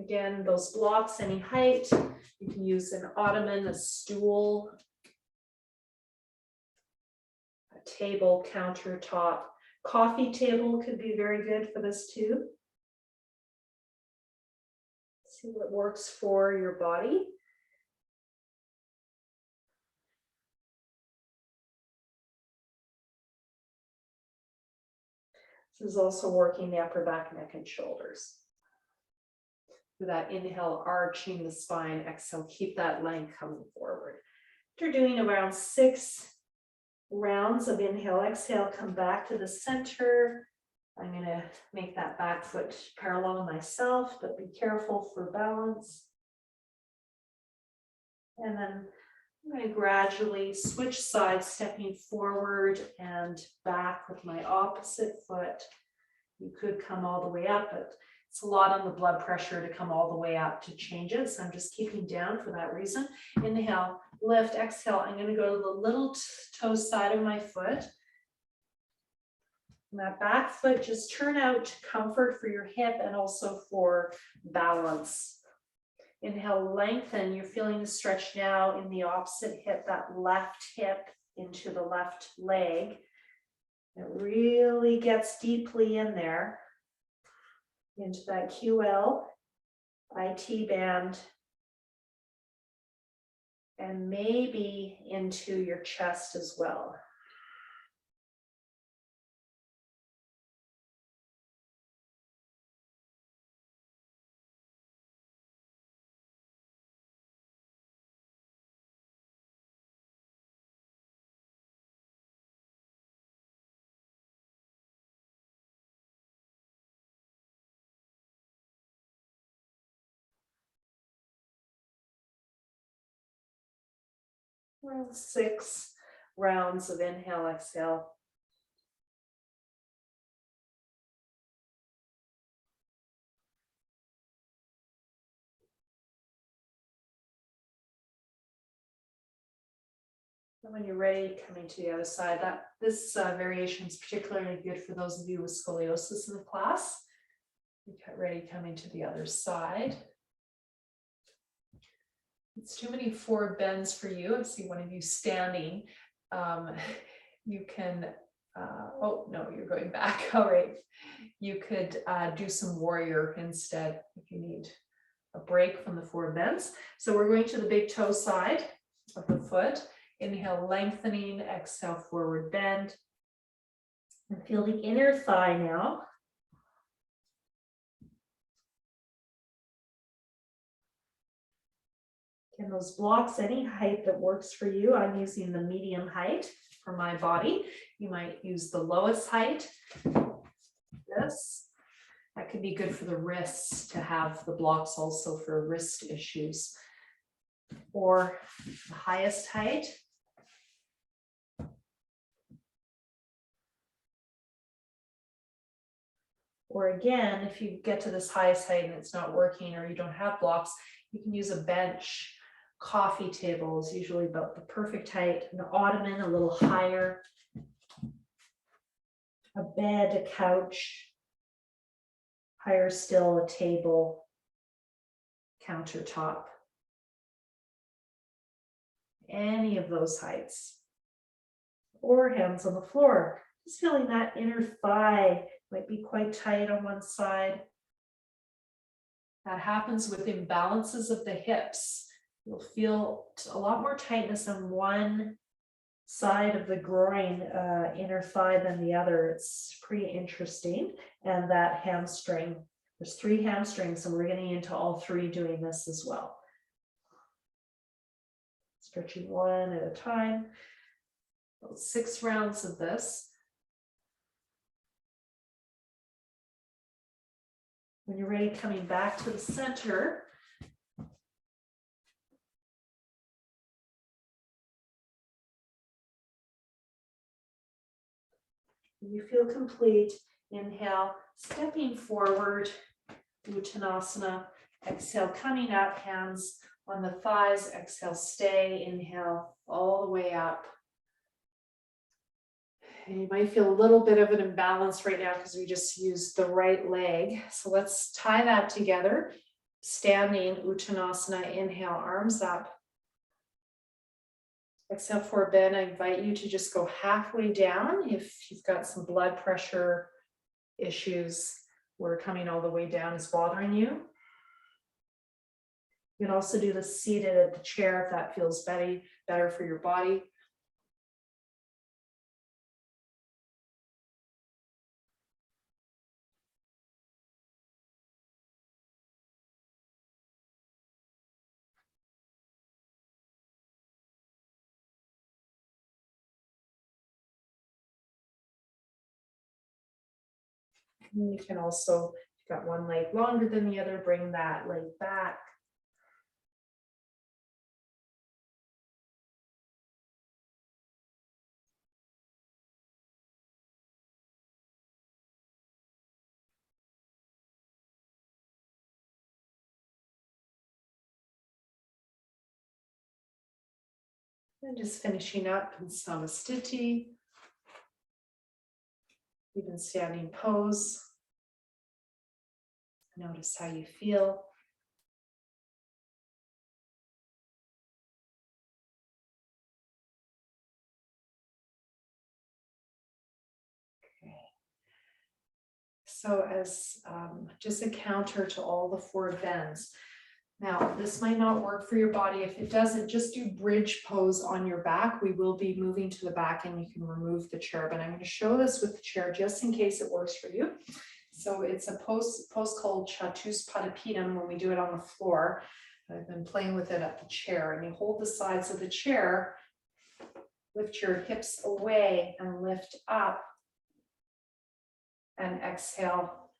Again, those blocks, any height. You can use an ottoman, a stool, a table, countertop. Coffee table could be very good for this too. See what works for your body. This is also working the upper back, neck, and shoulders. For that inhale, arching the spine. Exhale, keep that length coming forward. After doing around 6 rounds of inhale, exhale, come back to the center. I'm going to make that back foot parallel myself, but be careful for balance. And then I'm going to gradually switch sides, stepping forward and back with my opposite foot. You could come all the way up, but it's a lot on the blood pressure to come all the way up to change it. So I'm just keeping down for that reason. Inhale, lift, exhale. I'm going to go to the little toe side of my foot. And that back foot, just turn out to comfort for your hip and also for balance. Inhale, lengthen. You're feeling the stretch now in the opposite hip, that left hip into the left leg. It really gets deeply in there, into that QL, IT band, and maybe into your chest as well. Around 6 rounds of inhale, exhale. And when you're ready, coming to the other side, this variation is particularly good for those of you with scoliosis in the class. Get ready, coming to the other side. It's too many forward bends for you. I see one of you standing. You can, oh no, you're going back. All right. You could do some warrior instead if you need a break from the forward bends. So we're going to the big toe side of the foot. Inhale, lengthening, exhale, forward bend. And feel the inner thigh now. And those blocks, any height that works for you. I'm using the medium height for my body. You might use the lowest height. this. That could be good for the wrists to have the blocks also for wrist issues. Or the highest height. Or again, if you get to this highest height and it's not working or you don't have blocks, you can use a bench. Coffee table is usually about the perfect height. An ottoman a little higher. A bed, a couch. Higher still, a table. Countertop. Any of those heights. Or hands on the floor. Just feeling that inner thigh might be quite tight on one side. That happens with imbalances of the hips. You'll feel a lot more tightness on one side of the groin, inner thigh than the other. It's pretty interesting. And that hamstring, there's 3 hamstrings, and we're getting into all 3 doing this as well. Stretching one at a time. About 6 rounds of this. When you're ready, coming back to the center. When you feel complete, inhale, stepping forward, Uttanasana. Exhale, coming up, hands on the thighs. Exhale, stay, inhale, all the way up. And you might feel a little bit of an imbalance right now because we just used the right leg. So let's tie that together. Standing Uttanasana, inhale, arms up. Exhale, forward bend. I invite you to just go halfway down if you've got some blood pressure issues where coming all the way down is bothering you. You can also do this seated at the chair if that feels better for your body. And you can also, if you've got one leg longer than the other, bring that leg back. And just finishing up in Samastiti. Even standing pose. Notice how you feel. Okay. So as just a counter to all the 4 bends. Now, this might not work for your body. If it doesn't, just do bridge pose on your back. We will be moving to the back and you can remove the chair, but I'm going to show this with the chair just in case it works for you. So it's a pose called Chatuspadipedam when we do it on the floor. I've been playing with it at the chair, and you hold the sides of the chair, lift your hips away and lift up, and exhale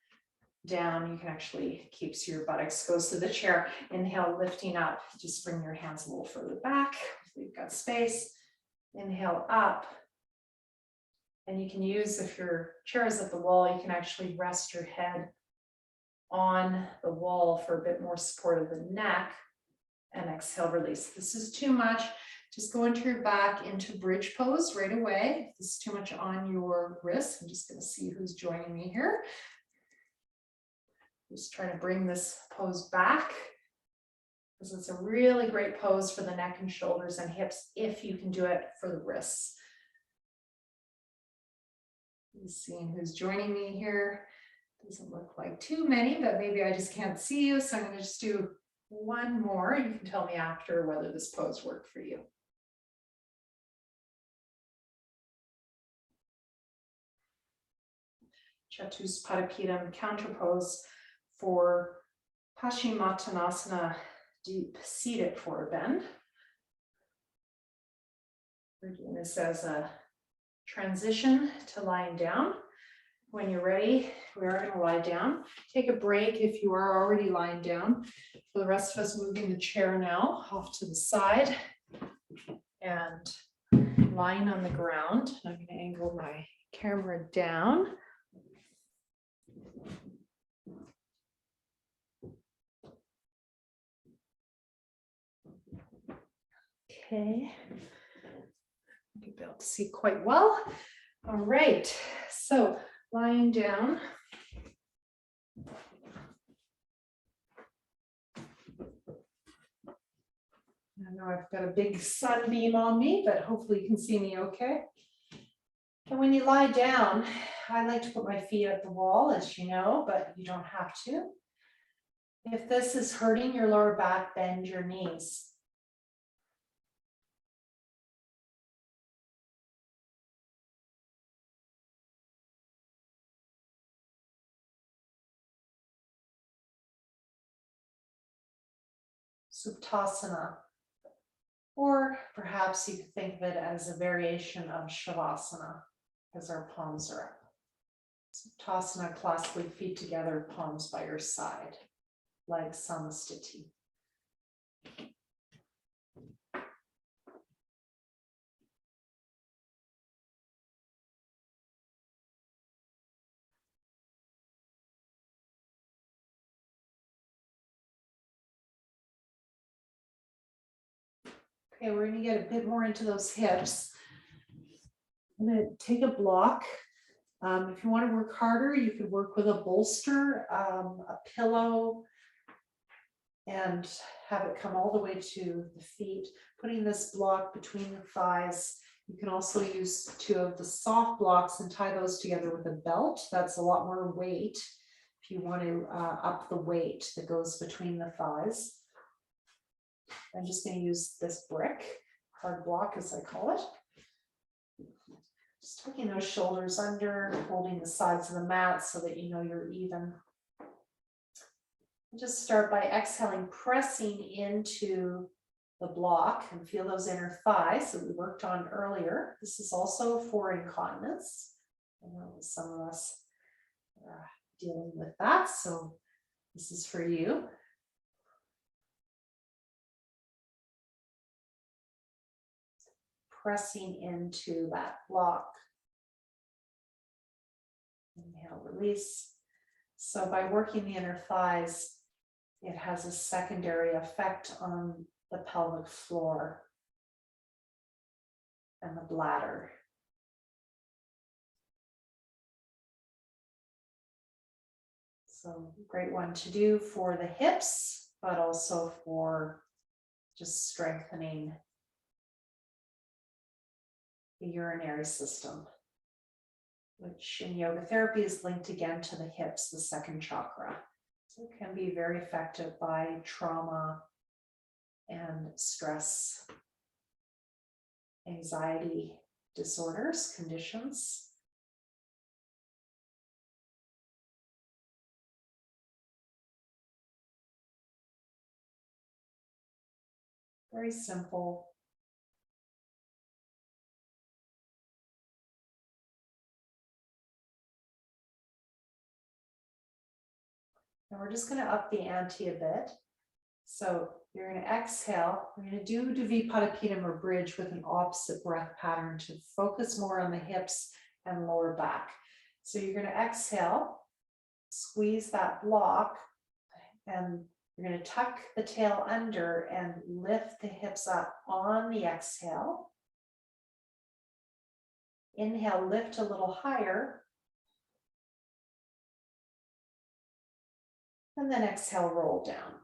down. You can actually keep so your buttocks goes to the chair. Inhale, lifting up. Just bring your hands a little further back. You've got space. Inhale up. And you can use, if your chair is at the wall, you can actually rest your head on the wall for a bit more support of the neck. And exhale, release. If this is too much, just go into your back into bridge pose right away. If this is too much on your wrists, I'm just going to see who's joining me here. Just trying to bring this pose back because it's a really great pose for the neck and shoulders and hips if you can do it for the wrists. Seeing who's joining me here. Doesn't look like too many, but maybe I just can't see you. So I'm going to just do one more. You can tell me after whether this pose worked for you. Chatuspadipedam counter pose for Paschimottanasana, deep seated forward bend. We're doing this as a transition to lying down. When you're ready, we are going to lie down. Take a break if you are already lying down. For the rest of us, moving the chair now off to the side and lying on the ground. I'm going to angle my camera down. Okay. You'll be able to see quite well. All right, so lying down. I know I've got a big sunbeam on me, but hopefully you can see me okay. And when you lie down, I like to put my feet at the wall, as you know, but you don't have to. If this is hurting your lower back, bend your knees. Suptasana. Or perhaps you could think of it as a variation of Shavasana, because our palms are up. Suptasana, classically feet together, palms by your side, like samastiti. Okay, we're going to get a bit more into those hips. I'm going to take a block. If you want to work harder, you could work with a bolster, a pillow, and have it come all the way to the feet. Putting this block between the thighs. You can also use two of the soft blocks and tie those together with a belt. That's a lot more weight if you want to up the weight that goes between the thighs. I'm just going to use this brick, hard block as I call it. Just tucking those shoulders under, holding the sides of the mat so that you know you're even. Just start by exhaling, pressing into the block and feel those inner thighs that we worked on earlier. This is also for incontinence. I know some of us are dealing with that, so this is for you. Pressing into that block. Inhale, release. So by working the inner thighs, it has a secondary effect on the pelvic floor and the bladder. So great one to do for the hips, but also for just strengthening the urinary system, which in yoga therapy is linked again to the hips, the second chakra. So it can be very effective by trauma and stress, anxiety disorders, conditions. Very simple. And we're just going to up the ante a bit. So you're going to exhale. We're going to do Dvipadipedam or bridge with an opposite breath pattern to focus more on the hips and lower back. So you're going to exhale, squeeze that block, and you're going to tuck the tail under and lift the hips up on the exhale. Inhale, lift a little higher. And then exhale, roll down.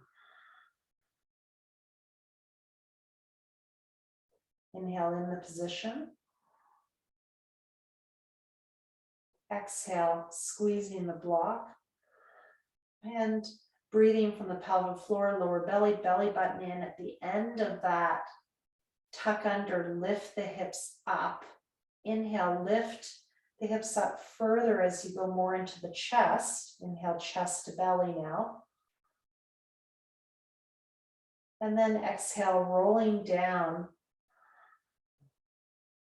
Inhale in the position. Exhale, squeezing the block. And breathing from the pelvic floor, lower belly, belly button in. At the end of that, tuck under, lift the hips up. Inhale, lift the hips up further as you go more into the chest. Inhale, chest to belly now. And then exhale, rolling down.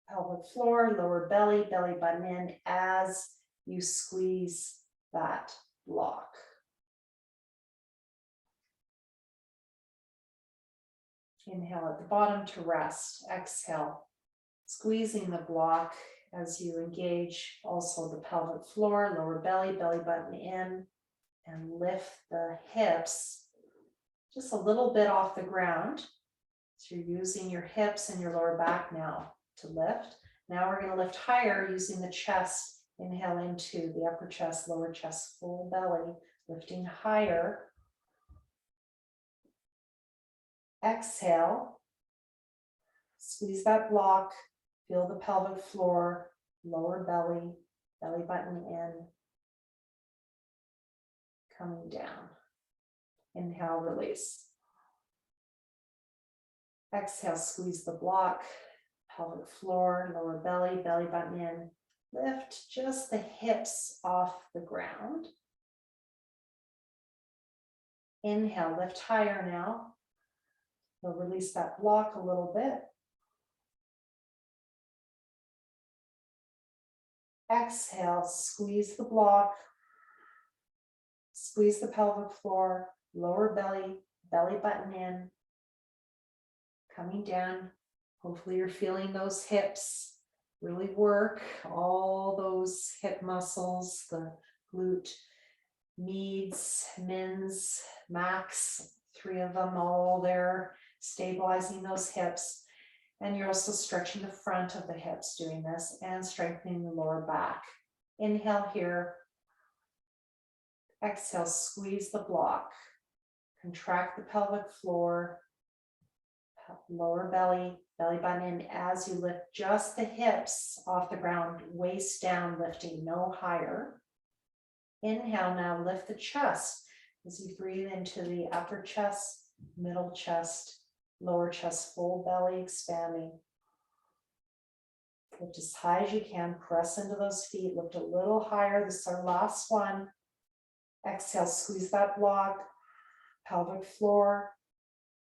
Pelvic floor, lower belly, belly button in as you squeeze that block. Inhale at the bottom to rest. Exhale, squeezing the block as you engage also the pelvic floor, lower belly, belly button in, and lift the hips just a little bit off the ground. So you're using your hips and your lower back now to lift. Now we're going to lift higher using the chest. Inhale into the upper chest, lower chest, full belly, lifting higher. Exhale, squeeze that block, feel the pelvic floor, lower belly, belly button in, coming down. Inhale, release. Exhale, squeeze the block, pelvic floor, lower belly, belly button in. Lift just the hips off the ground. Inhale, lift higher now. You'll release that block a little bit. Exhale, squeeze the block, squeeze the pelvic floor, lower belly, belly button in, coming down. Hopefully you're feeling those hips really work, all those hip muscles, the glute medius, mins, max, 3 of them all there, stabilizing those hips. And you're also stretching the front of the hips doing this and strengthening the lower back. Inhale here. Exhale, squeeze the block. Contract the pelvic floor, lower belly, belly button in as you lift just the hips off the ground, waist down, lifting no higher. Inhale now, lift the chest as you breathe into the upper chest, middle chest, lower chest, full belly expanding. Lift as high as you can, press into those feet, lift a little higher. This is our last one. Exhale, squeeze that block, pelvic floor,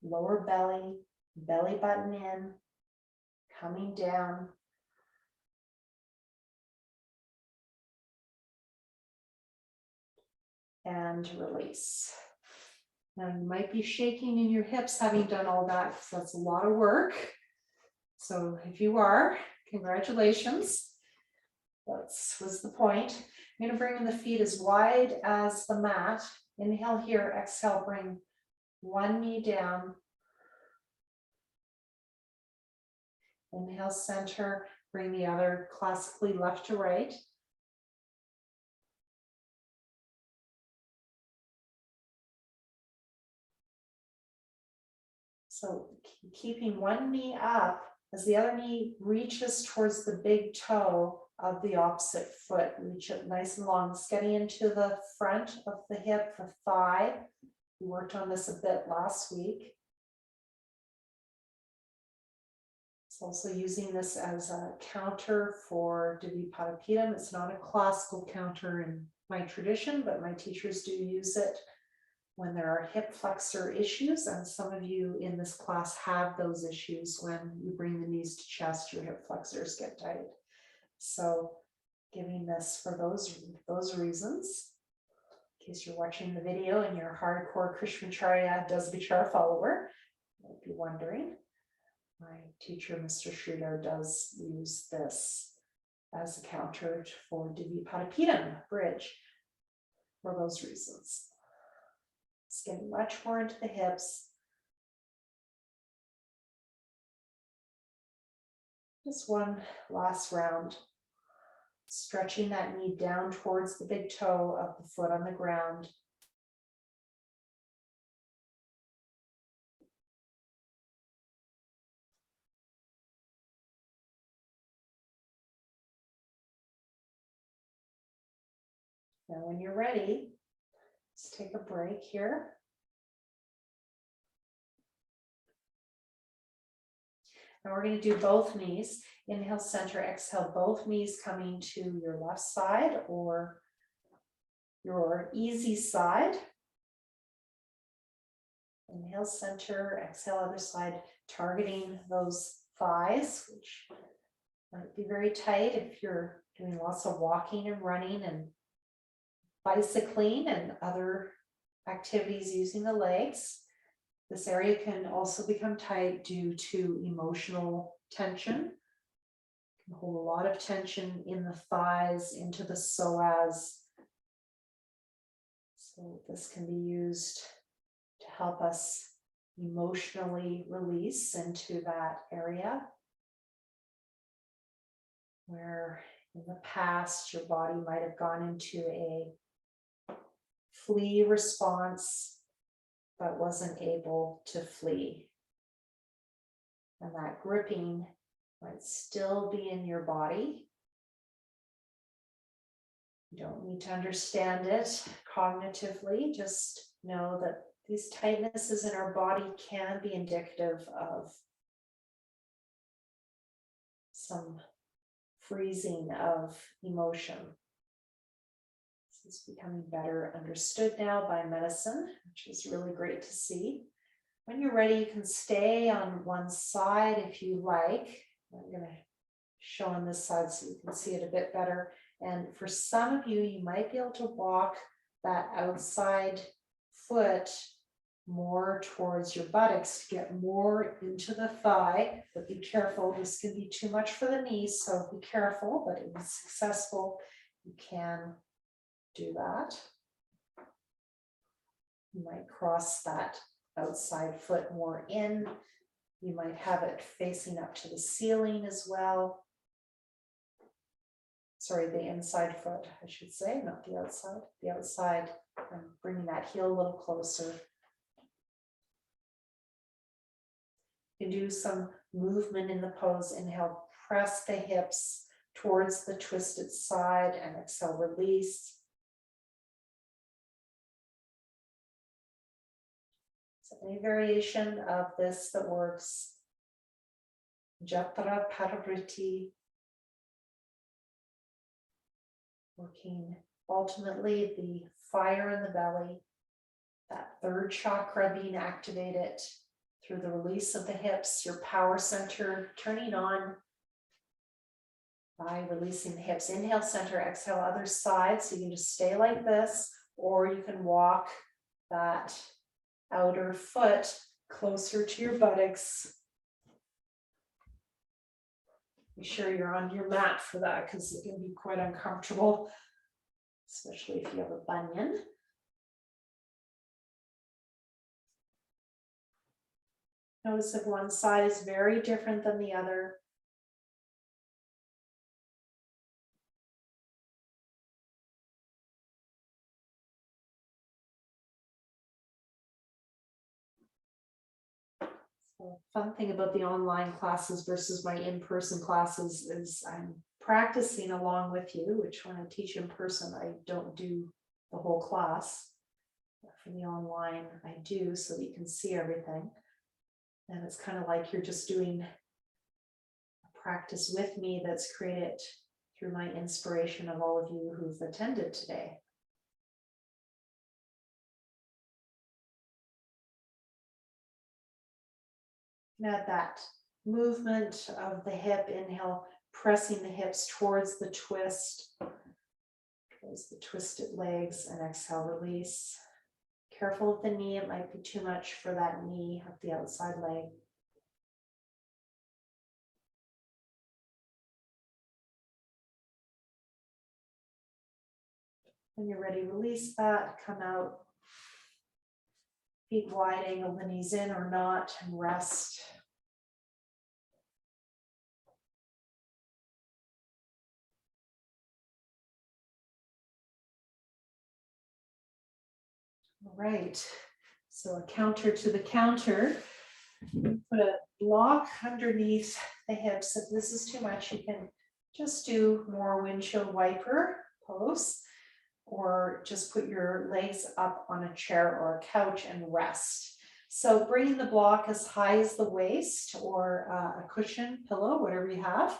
lower belly, belly button in, coming down. And release. Now you might be shaking in your hips having done all that because that's a lot of work. So if you are, congratulations. That was the point. I'm going to bring the feet as wide as the mat. Inhale here, exhale, bring one knee down. Inhale, center, bring the other classically left to right. So keeping one knee up as the other knee reaches towards the big toe of the opposite foot. Reach it nice and long. It's getting into the front of the hip, the thigh. We worked on this a bit last week. It's also using this as a counter for Dvipadipedam. It's not a classical counter in my tradition, but my teachers do use it when there are hip flexor issues, and some of you in this class have those issues when you bring the knees to chest, your hip flexors get tight. So giving this for those reasons, in case you're watching the video and you're a hardcore Krishnacharya Dasvichar follower, you might be wondering. My teacher, Mr. Sridhar, does use this as a counter for Dvipadipedam bridge for those reasons. It's getting much more into the hips. Just one last round. Stretching that knee down towards the big toe of the foot on the ground. Now, when you're ready, let's take a break here. Now we're going to do both knees. Inhale, center, exhale, both knees coming to your left side or your easy side. Inhale, center, exhale, other side, targeting those thighs, which might be very tight if you're doing lots of walking and running and bicycling and other activities using the legs. This area can also become tight due to emotional tension. Can hold a lot of tension in the thighs, into the psoas. So this can be used to help us emotionally release into that area where in the past your body might have gone into a flee response but wasn't able to flee. And that gripping might still be in your body. You don't need to understand it cognitively, just know that these tightnesses in our body can be indicative of some freezing of emotion. This is becoming better understood now by medicine, which is really great to see. When you're ready, you can stay on one side if you like. I'm going to show on this side so you can see it a bit better. And for some of you, you might be able to walk that outside foot more towards your buttocks to get more into the thigh, but be careful. This can be too much for the knees, so be careful, but if it's successful, you can do that. You might cross that outside foot more in. You might have it facing up to the ceiling as well. Sorry, the inside foot, I should say, not the outside. The outside, and bringing that heel a little closer. You do some movement in the pose. Inhale, press the hips towards the twisted side, and exhale, release. So any variation of this that works. Jatra Parivriti. Working ultimately the fire in the belly, that third chakra being activated through the release of the hips, your power center turning on by releasing the hips. Inhale, center, exhale, other side. So you can just stay like this, or you can walk that outer foot closer to your buttocks. Be sure you're on your mat for that because it can be quite uncomfortable, especially if you have a bunion. Notice if one side is very different than the other. So, fun thing about the online classes versus my in-person classes is I'm practicing along with you, which when I teach in person, I don't do the whole class. But for the online, I do so that you can see everything. And it's kind of like you're just doing a practice with me that's created through my inspiration of all of you who've attended today. Now that movement of the hip, inhale, pressing the hips towards the twist, towards the twisted legs, and exhale, release. Careful with the knee, it might be too much for that knee of the outside leg. When you're ready, release that, come out. Feet wide, angle the knees in or not, and rest. All right, so a counter to the counter. Put a block underneath the hips. If this is too much, you can just do more windshield wiper pose, or just put your legs up on a chair or a couch and rest. So bringing the block as high as the waist, or a cushion, pillow, whatever you have.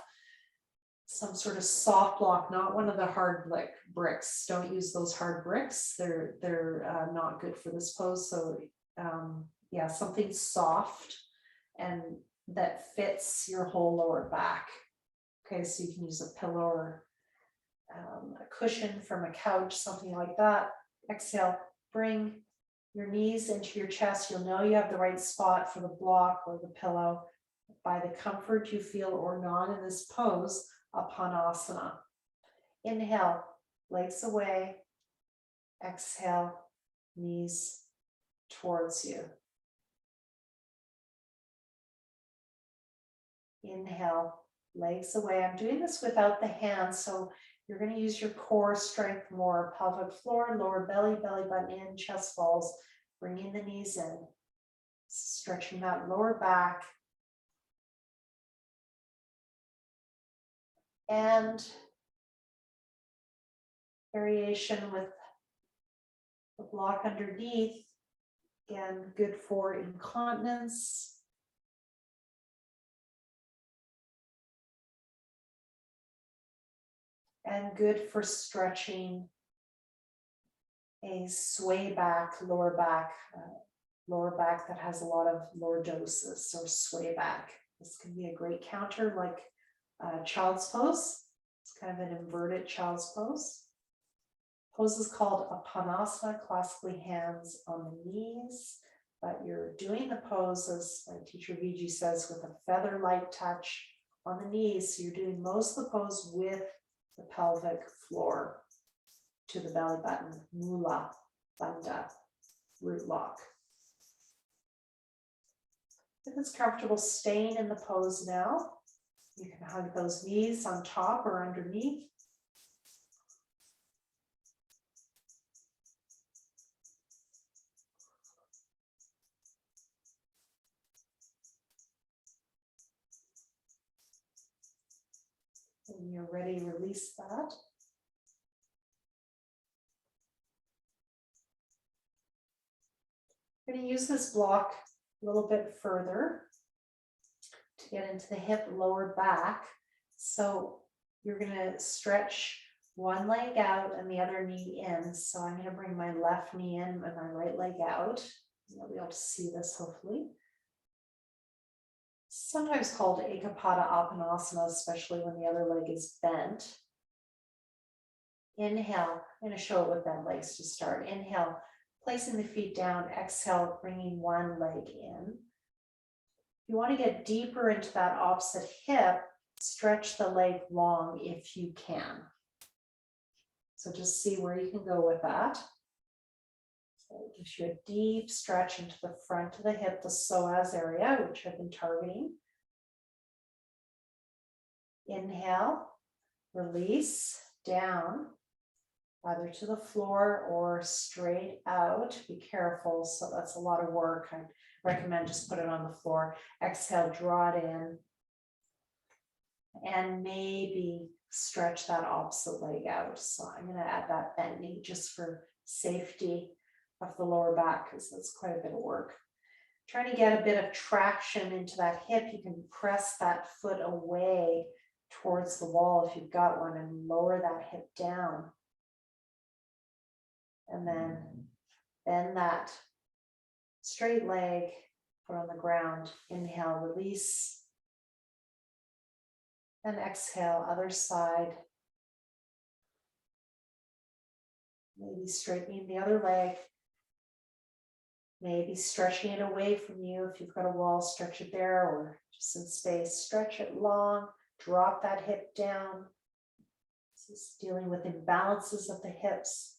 Some sort of soft block, not one of the hard bricks. Don't use those hard bricks. They're not good for this pose. So yeah, something soft and that fits your whole lower back. Okay, so you can use a pillow or a cushion from a couch, something like that. Exhale, bring your knees into your chest. You'll know you have the right spot for the block or the pillow by the comfort you feel or not in this pose, Apanasana. Inhale, legs away. Exhale, knees towards you. Inhale, legs away. I'm doing this without the hands, so you're going to use your core strength more. Pelvic floor, lower belly, belly button in, chest falls, bringing the knees in, stretching that lower back. And variation with the block underneath. Again, good for incontinence. And good for stretching a sway back, lower back that has a lot of lordosis or sway back. This can be a great counter, like child's pose. It's kind of an inverted child's pose. Pose is called Apanasana, classically hands on the knees, but you're doing the pose, as my teacher Vijay says, with a feather-light touch on the knees. So you're doing most of the pose with the pelvic floor to the belly button, mula, bandha, root lock. If it's comfortable staying in the pose now, you can hug those knees on top or underneath. When you're ready, release that. I'm going to use this block a little bit further to get into the hip, lower back. So you're going to stretch one leg out and the other knee in. So I'm going to bring my left knee in and my right leg out. You'll be able to see this hopefully. Sometimes called Ekapada Apanasana, especially when the other leg is bent. Inhale, I'm going to show it with bent legs to start. Inhale, placing the feet down. Exhale, bringing one leg in. If you want to get deeper into that opposite hip, stretch the leg long if you can. So just see where you can go with that. So it gives you a deep stretch into the front of the hip, the psoas area, which I've been targeting. Inhale, release down, either to the floor or straight out. Be careful, so that's a lot of work. I recommend just put it on the floor. Exhale, draw it in, and maybe stretch that opposite leg out. So I'm going to add that bent knee just for safety of the lower back, because that's quite a bit of work. Trying to get a bit of traction into that hip. You can press that foot away towards the wall if you've got one and lower that hip down. And then bend that straight leg, put on the ground. Inhale, release. And exhale, other side. Maybe straightening the other leg. Maybe stretching it away from you. If you've got a wall, stretch it there, or just in space, stretch it long, drop that hip down. This is dealing with imbalances of the hips.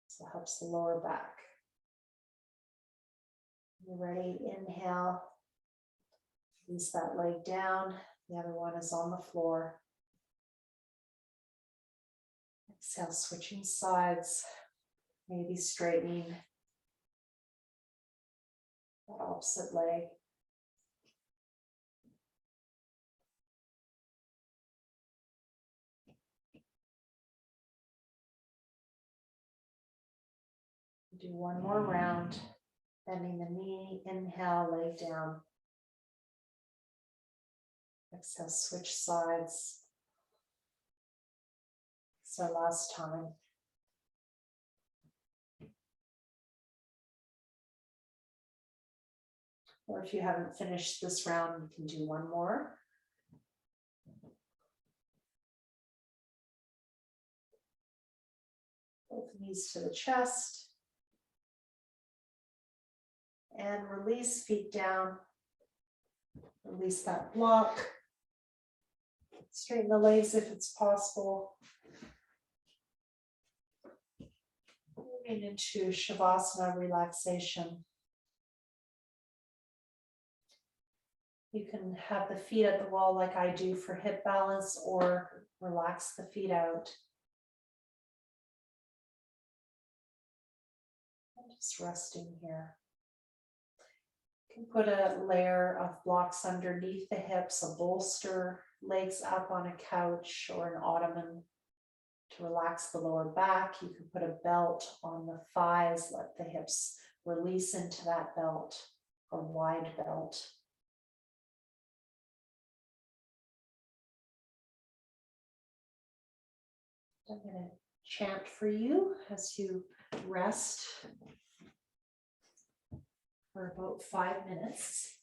So it helps the lower back. You ready? Inhale. Release that leg down. The other one is on the floor. Exhale, switching sides. Maybe straightening that opposite leg. Do one more round, bending the knee. Inhale, leg down. Exhale, switch sides. So last time. Or if you haven't finished this round, you can do one more. knees to the chest. And release, feet down. Release that block. Straighten the legs if it's possible. Moving into Shavasana relaxation. You can have the feet at the wall like I do for hip balance, or relax the feet out. And just resting here. You can put a layer of blocks underneath the hips, a bolster, legs up on a couch or an ottoman to relax the lower back. You can put a belt on the thighs, let the hips release into that belt, a wide belt. I'm going to chant for you as you rest for about 5 minutes.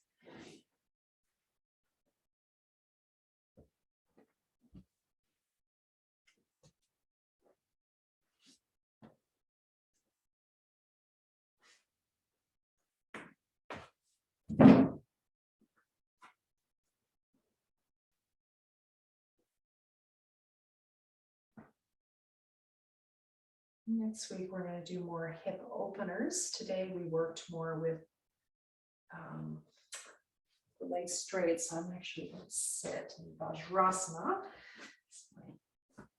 Next week, we're going to do more hip openers. Today, we worked more with the legs straight. So I'm actually going to sit in Vajrasana. My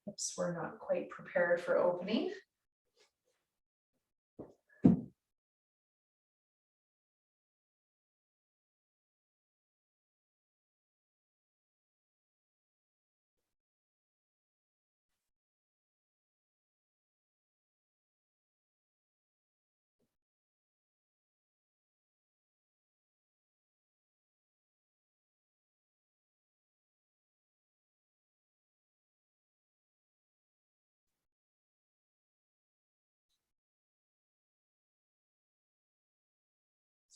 hips were not quite prepared for opening.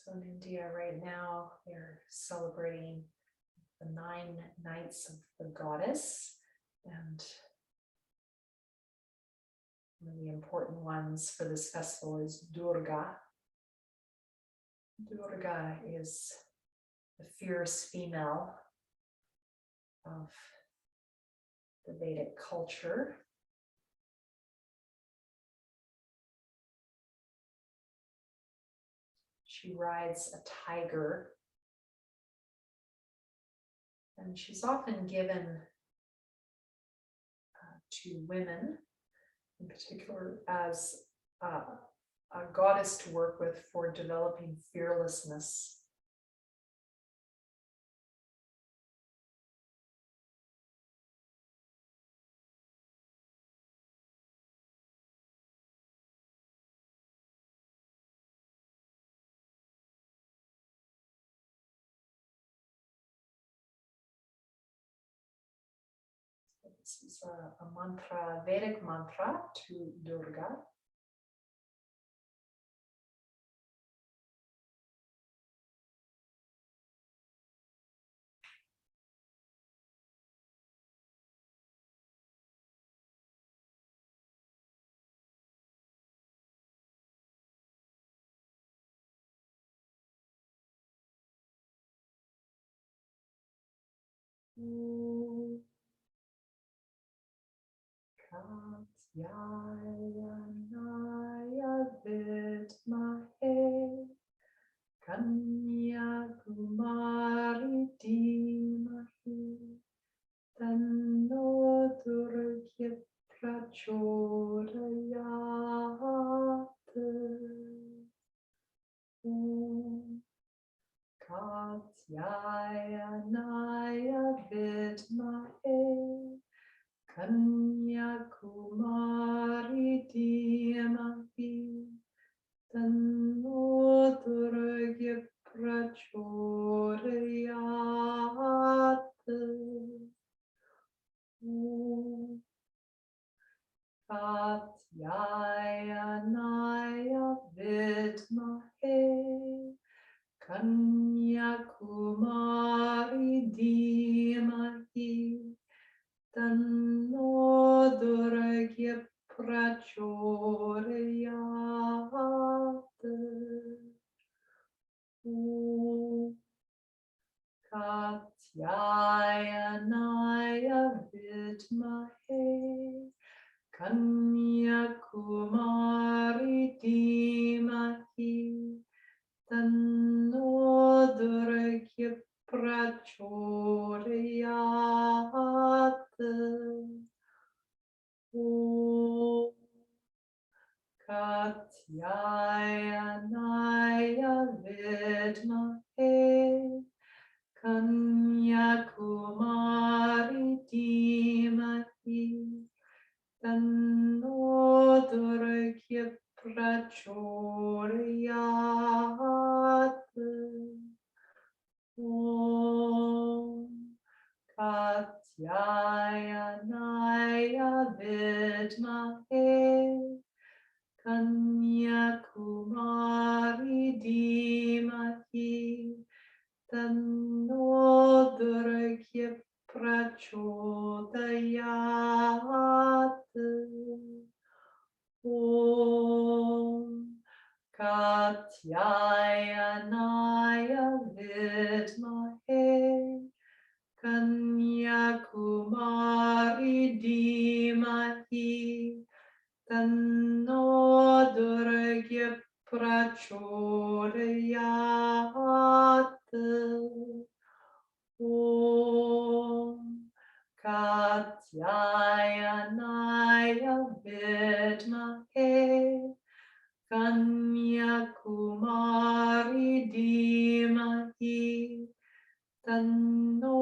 So in India right now, they're celebrating the 9 nights of the goddess, and one of the important ones for this festival is Durga. Durga is the fierce female of the Vedic culture. She rides a tiger, and she's often given to women, in particular, as a goddess to work with for developing fearlessness. This is a mantra, Vedic mantra to Durga. Katyayaya vidmahe Kanyakumari dhimahi Tanno Durga prachodayat. Katyayanaya vidmahe Kanyakumari dhimahi Tanno Durga prachodayat. Katyayanaya vidmahe Kanyakumari dhimahi Tanno Durga prachodayat. vidmahe Kanyakumari dhimahi Tanno Durga prachodayat. Om Katyayanaya vidmahe Kanyakumari dhimahi Tanno Durga prachodayat. Om Katyayanaya vidmahe Kanyakumari dhimahi Tanno Durga prachodayat. Om Katyayanaya vidmahe Kanyakumari dhimahi Tanno Durga prachodayat. Om Katyayanaya vidmahe Kanyakumari dhimahi Tanno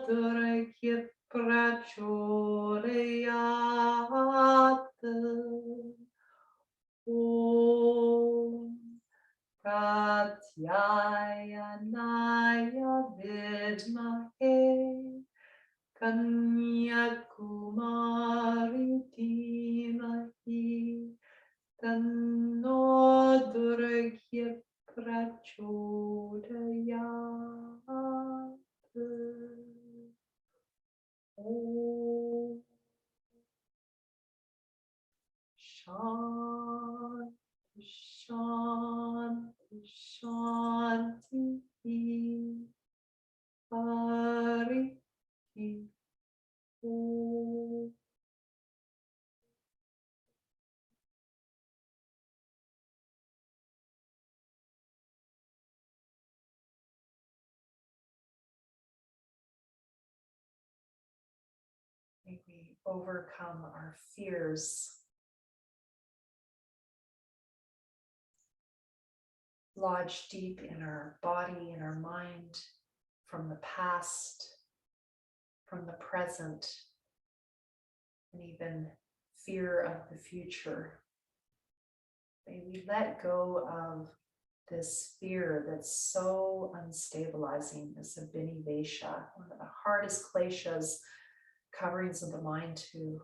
Durga prachodayat. Om Katyayanaya vidmahe Kanyakumari dhimahi Tanno Durga prachodayat. Om Shanti, Shanti, Shanti. Hari Om. May we overcome our fears lodged deep in our body and our mind from the past, from the present, and even fear of the future. May we let go of this fear that's so unstabilizing, this abhinivesha, one of the hardest kleshas, coverings of the mind to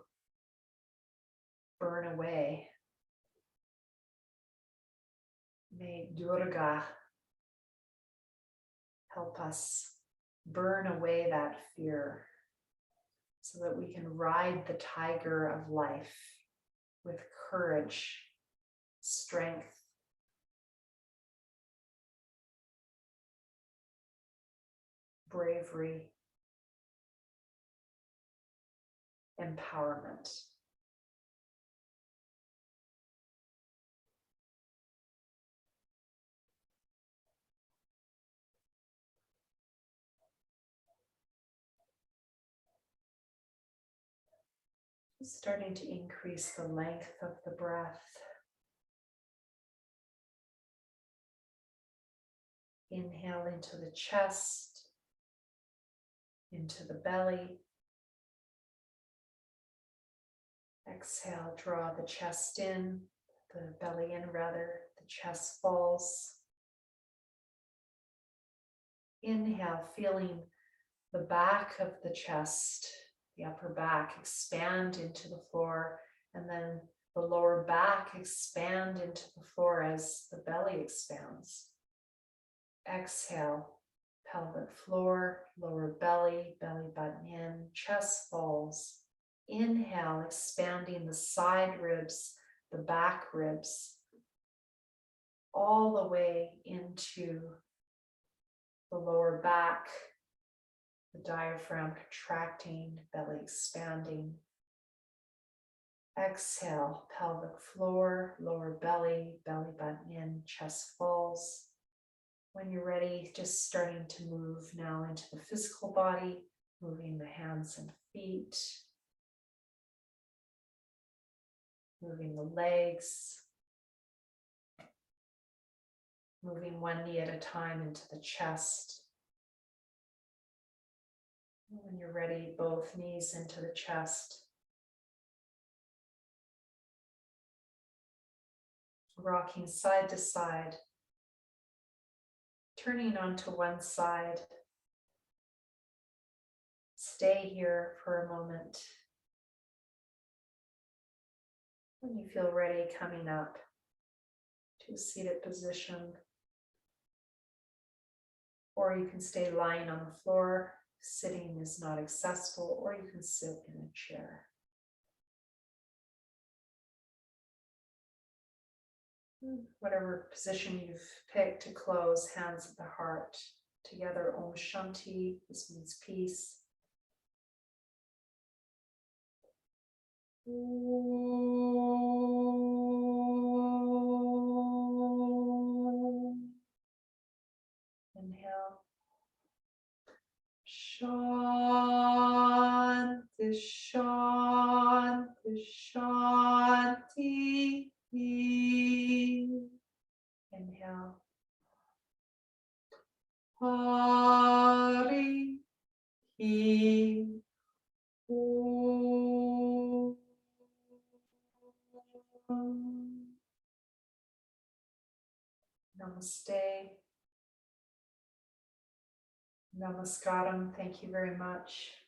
burn away. May Durga help us burn away that fear so that we can ride the tiger of life with courage, strength, bravery, empowerment. Starting to increase the length of the breath. Inhale into the chest, into the belly. Exhale, draw the chest in, the belly in rather, the chest falls. Inhale, feeling the back of the chest, the upper back expand into the floor, and then the lower back expand into the floor as the belly expands. Exhale, pelvic floor, lower belly, belly button in, chest falls. Inhale, expanding the side ribs, the back ribs, all the way into the lower back, The diaphragm contracting, belly expanding. Exhale, pelvic floor, lower belly, belly button in, chest falls. When you're ready, just starting to move now into the physical body, moving the hands and feet, moving the legs, moving one knee at a time into the chest. When you're ready, both knees into the chest. Rocking side to side, turning onto one side. Stay here for a moment. When you feel ready, coming up to a seated position. Or you can stay lying on the floor. Sitting is not accessible, or you can sit in a chair. Whatever position you've picked to close, hands at the heart. Together, Om Shanti. This means peace. Inhale. Shanti, Shanti, Shanti. Inhale. Hari. Namaste. Namaskaram. Thank you very much.